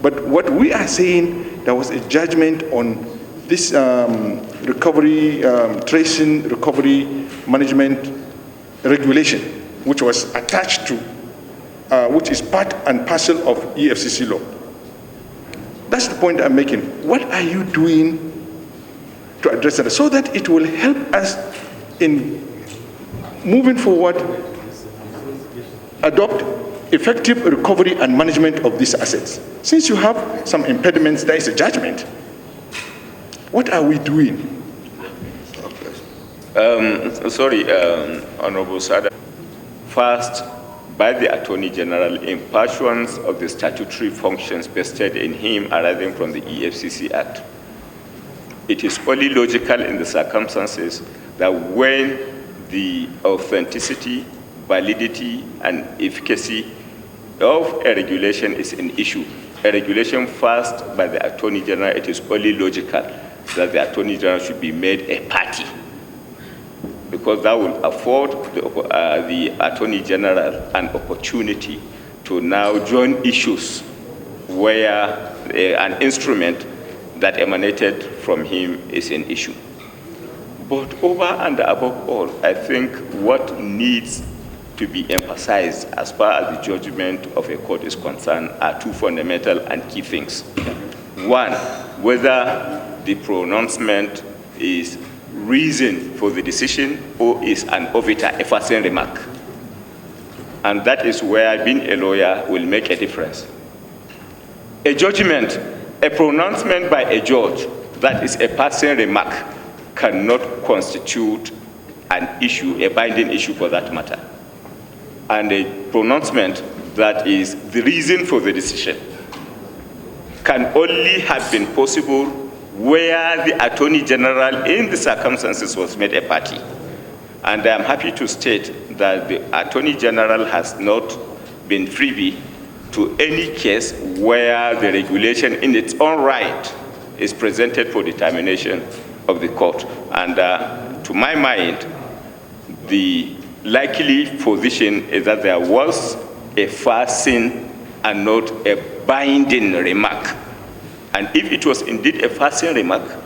But what we are saying, there was a judgment on this recovery, tracing, recovery, management regulation, which was attached to, which is part and parcel of EFCC law. That's the point I'm making. What are you doing to address that so that it will help us in moving forward, adopt effective recovery and management of these assets? Since you have some impediments, there is a judgment. What are we doing? Honorable Sada. First, by the Attorney General in pursuance of the statutory functions vested in him arising from the EFCC Act. It is only logical in the circumstances that when the authenticity, validity, and efficacy of a regulation is an issue, a regulation passed by the Attorney General, it is only logical that the Attorney General should be made a party, because that will afford the Attorney General an opportunity to now join issues where an instrument that emanated from him is an issue. But over and above all, I think what needs to be emphasized as far as the judgment of a court is concerned are two fundamental and key things. One, whether the pronouncement is reason for the decision or is an obiter, a passing remark. And that is where being a lawyer will make a difference. A judgment, a pronouncement by a judge that is a passing remark cannot constitute an issue, a binding issue for that matter. And a pronouncement that is the reason for the decision can only have been possible where the Attorney General in the circumstances was made a party. And I am happy to state that the Attorney General has not been privy to any case where the regulation in its own right is presented for determination of the court. And to my mind, the likely position is that there was a passing and not a binding remark. And if it was indeed a passing remark,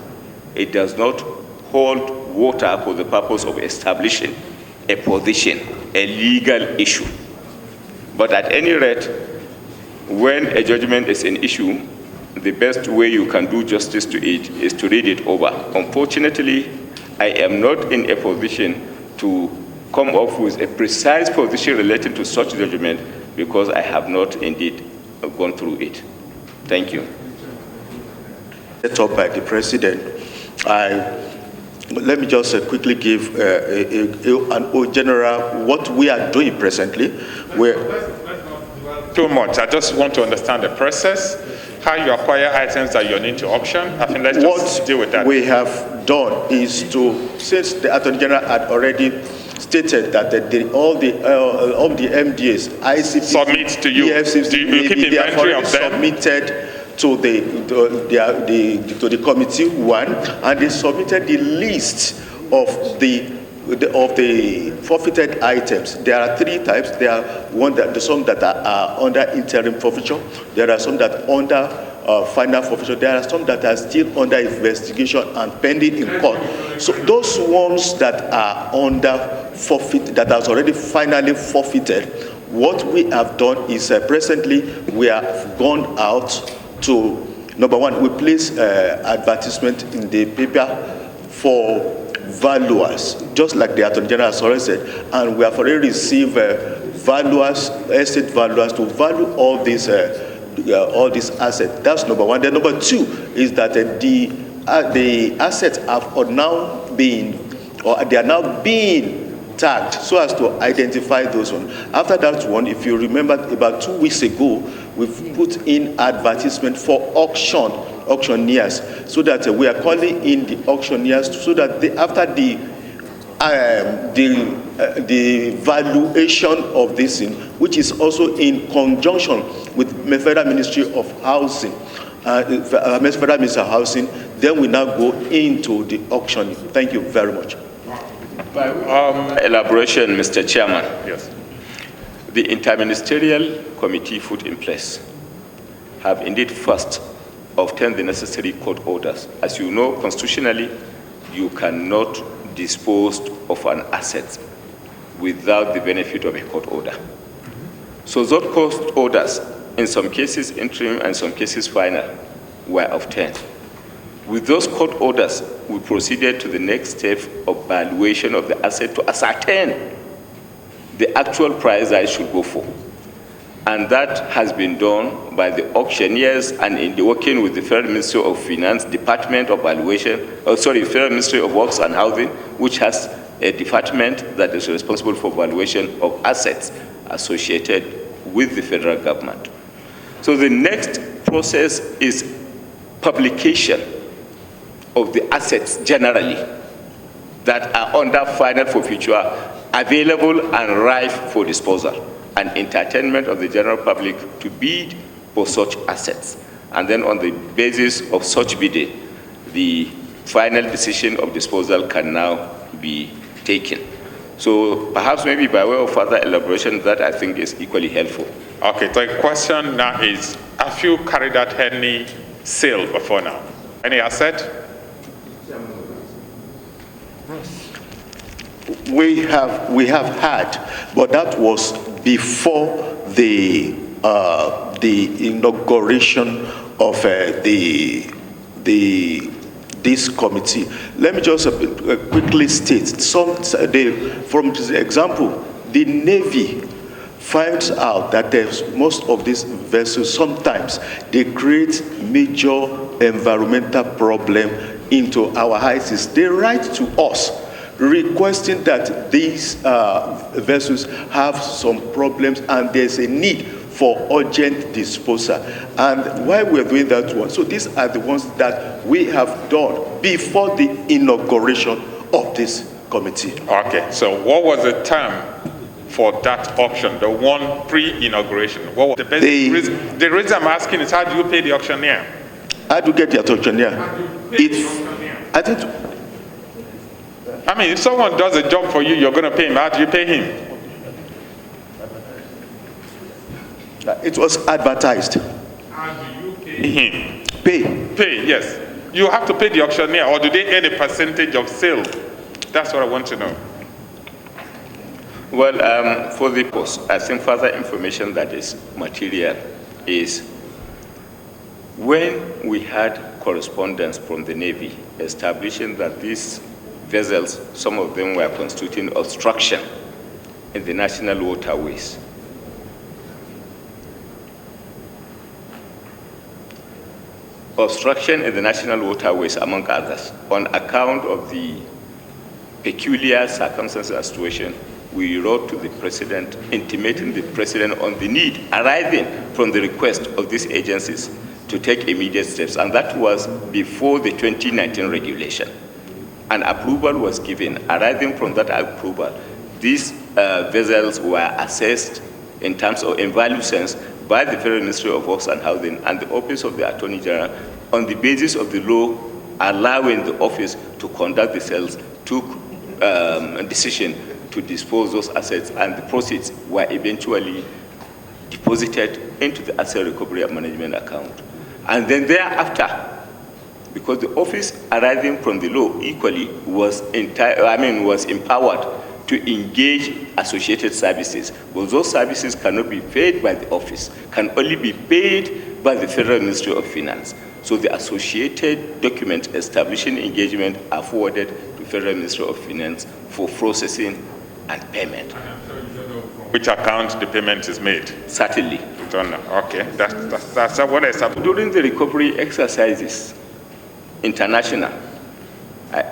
it does not hold water for the purpose of establishing a position, a legal issue. But at any rate, when a judgment is an issue, the best way you can do justice to it is to read it over. Unfortunately, I am not in a position to come up with a precise position related to such judgment because I have not indeed gone through it. Thank you. Set up by the president. Let me just quickly give an general what we are doing presently. Too much. I just want to understand the process, how you acquire items that you're into auction. I think let's just deal with that. What we have done is to, since the Attorney General had already stated that all the MDAs, ICP, submit to you. EFCC, do you keep inventory of them? Submitted to the committee one, and they submitted the list of the forfeited items. There are three types. There are some that are under interim forfeiture. There are some that are under final forfeiture. There are some that are still under investigation and pending in court. So those ones that are under forfeit, that has already finally forfeited, what we have done is presently we have gone out to, number one, we place advertisement in the paper for valuers, just like the Attorney General has already said, and we have already received valuers, estate valuers to value all these assets. That's number one. Then number two is that the assets have now been, or they are now being tagged so as to identify those ones. After that one, if you remember, about 2 weeks ago, we've put in advertisement for auctioneers, so that we are calling in the auctioneers so that after the valuation of this thing, which is also in conjunction with the Federal Ministry of Housing, Federal Ministry of Housing, then we now go into the auctioning. Thank you very much. Elaboration, Mr. Chairman. Yes. The interministerial committee put in place have indeed first obtained the necessary court orders. As you know, constitutionally, you cannot dispose of an asset without the benefit of a court order. So those court orders, in some cases interim and some cases final, were obtained. With those court orders, we proceeded to the next step of valuation of the asset to ascertain the actual price I should go for. And that has been done by the auctioneers and in the working with the Federal Ministry of Finance, Department of Valuation, Federal Ministry of Works and Housing, which has a department that is responsible for valuation of assets associated with the federal government. So the next process is publication of the assets generally that are under final forfeiture, available and ripe for disposal, and entertainment of the general public to bid for such assets. And then on the basis of such bidding, the final decision of disposal can now be taken. So perhaps maybe by way of further elaboration, that I think is equally helpful. Okay, so the question now is, have you carried out any sale before now? Any asset? We have had, but that was before the inauguration of this committee. Let me just quickly state from the example, the Navy finds out that there's most of these vessels, sometimes they create major environmental problem into our high seas. They write to us requesting that these vessels have some problems and there's a need for urgent disposal. And why we're doing that one, so these are the ones that we have done before the inauguration of this committee. Okay, so what was the term for that option, the one pre-inauguration? What was the basic reason? The reason I'm asking is, how do you pay the auctioneer? How do you get the auctioneer? I mean, if someone does a job for you, you're going to pay him. How do you pay him? It was advertised. How do you pay him? Pay, yes. You have to pay the auctioneer, or do they earn a percentage of sale? That's what I want to know. Well, for the post, I think further information that is material is when we had correspondence from the Navy establishing that these vessels, some of them were constituting obstruction in the national waterways. Obstruction in the national waterways, among others, on account of the peculiar circumstances and situation, we wrote to the President, intimating the President on the need arising from the request of these agencies to take immediate steps, and that was before the 2019 regulation. An approval was given. Arising from that approval, these vessels were assessed in terms of, in value sense, by the Federal Ministry of Works and Housing and the Office of the Attorney General on the basis of the law allowing the office to conduct the sales, took a decision to dispose those assets, and the proceeds were eventually deposited into the asset recovery and management account. And then thereafter, because the office arising from the law equally was empowered to engage associated services, but those services cannot be paid by the office, can only be paid by the Federal Ministry of Finance. So the associated documents establishing engagement are forwarded to Federal Ministry of Finance for processing and payment. Which account the payment is made? Certainly. Okay, that's what I said. During the recovery exercises, international,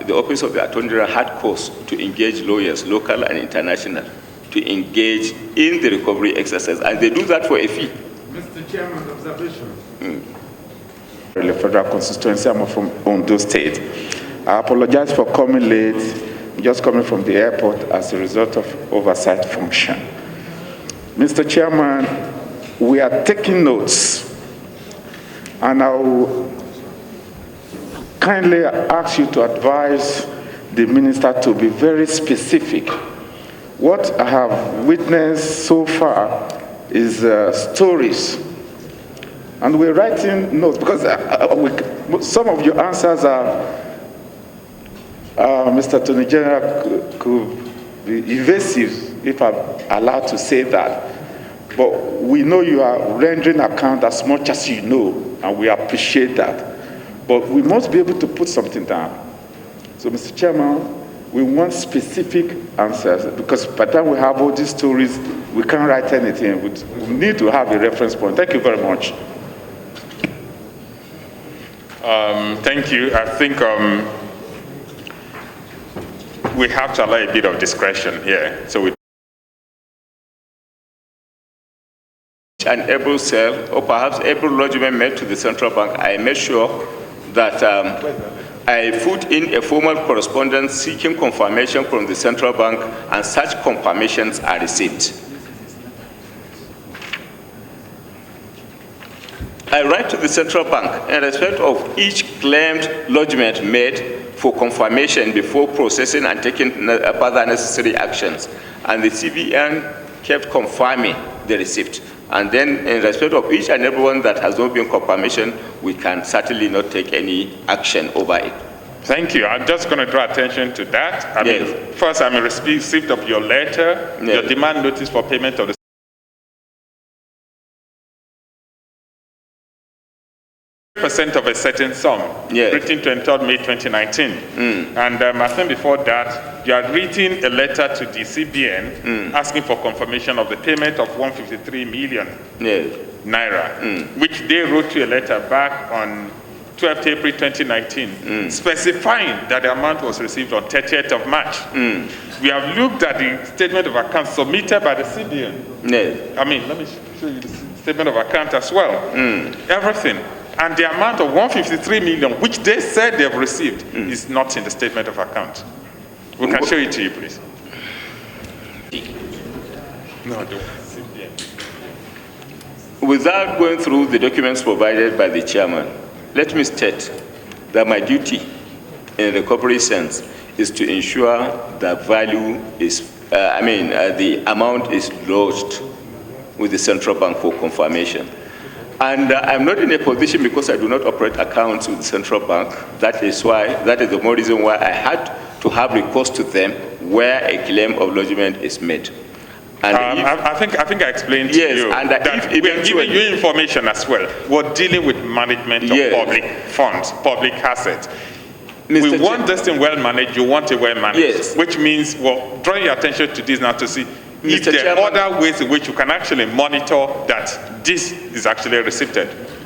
the Office of the Attorney General had course to engage lawyers, local and international, to engage in the recovery exercise, and they do that for a fee. Mr. Chairman, observation. The federal constituency, I'm from Ondo State. I apologize for coming late. I'm just coming from the airport as a result of oversight function. Mr. Chairman, we are taking notes, and I will kindly ask you to advise the minister to be very specific. What I have witnessed so far is stories, and we're writing notes because some of your answers are, Mr. Attorney General, could be evasive, if I'm allowed to say that. But we know you are rendering account as much as you know, and we appreciate that. But we must be able to put something down. So, Mr. Chairman, we want specific answers, because by the time we have all these stories, we can't write anything. We need to have a reference point. Thank you very much. Thank you. I think we have to allow a bit of discretion here. So we an able sale or perhaps able lodgement made to the central bank, I made sure that I put in a formal correspondence seeking confirmation from the central bank, and such confirmations are received. I write to the central bank in respect of each claimed lodgement made for confirmation before processing and taking further necessary actions. And the CBN kept confirming the receipt. And then in respect of each and every one that has not been confirmation, we can certainly not take any action over it. Thank you. I'm just going to draw attention to that. I mean, first, I'm in receipt of your letter, your demand notice for payment of the % of a certain sum, written 23rd May 2019. And I think before that, you had written a letter to the CBN asking for confirmation of the payment of 153 million naira, which they wrote you a letter back on 12th April 2019, specifying that the amount was received on 30th of March. We have looked at the statement of account submitted by the CBN. I mean, let me show you the statement of account as well. Everything. And the amount of 153 million, which they said they've received, is not in the statement of account. We can show it to you, please. No, don't. Without going through the documents provided by the chairman, let me state that my duty in recovery sense is to ensure that value is, the amount is lodged with the central bank for confirmation. And I'm not in a position, because I do not operate accounts with the central bank. That is the more reason why I had to have recourse to them where a claim of lodgement is made. And I think I explained to you and that we're giving you information as well. We're dealing with management of public funds, public assets. We want this thing well managed, you want it well managed, which means we're drawing your attention to this now to see if there are other ways in which you can actually monitor that this is actually received.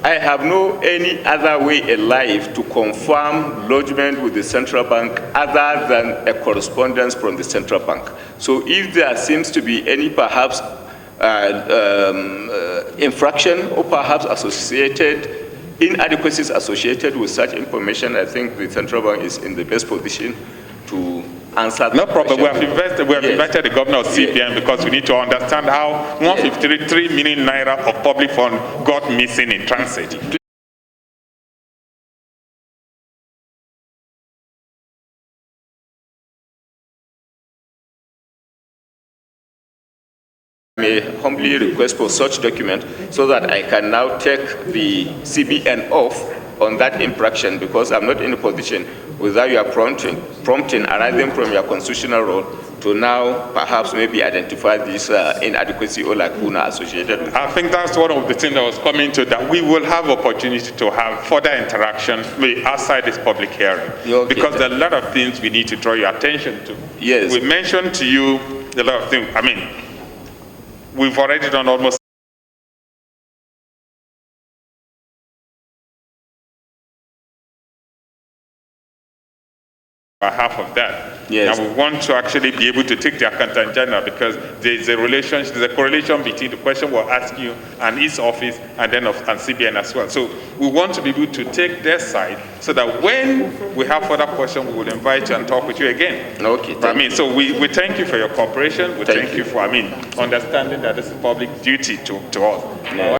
I have no any other way alive to confirm lodgement with the central bank other than a correspondence from the central bank. So if there seems to be any perhaps infraction or perhaps associated inadequacies associated with such information, I think the central bank is in the best position to answer. No problem. We have invited the governor of CBN because we need to understand how 153 million naira of public fund got missing in transit. I may humbly request for such document so that I can now take the CBN off on that infraction, because I'm not in a position without your prompting arising from your constitutional role to now perhaps maybe identify this inadequacy or lacuna associated with it. I think that's one of the things that was coming to, that we will have opportunity to have further interaction outside this public hearing, because there are a lot of things we need to draw your attention to. Yes. We mentioned to you a lot of things. I mean, we've already done almost half of that. Yes. And we want to actually be able to take the accountant general, because there's a correlation between the question we're asking you and his office and then and CBN as well. So we want to be able to take their side so that when we have further questions, we will invite you and talk with you again. Okay. So we thank you for your cooperation. We thank you for, understanding that this is public duty to us. Yeah.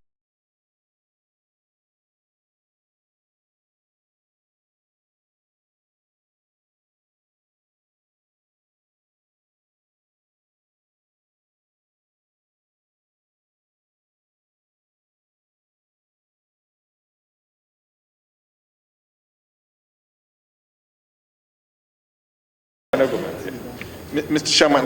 Mr. Chairman,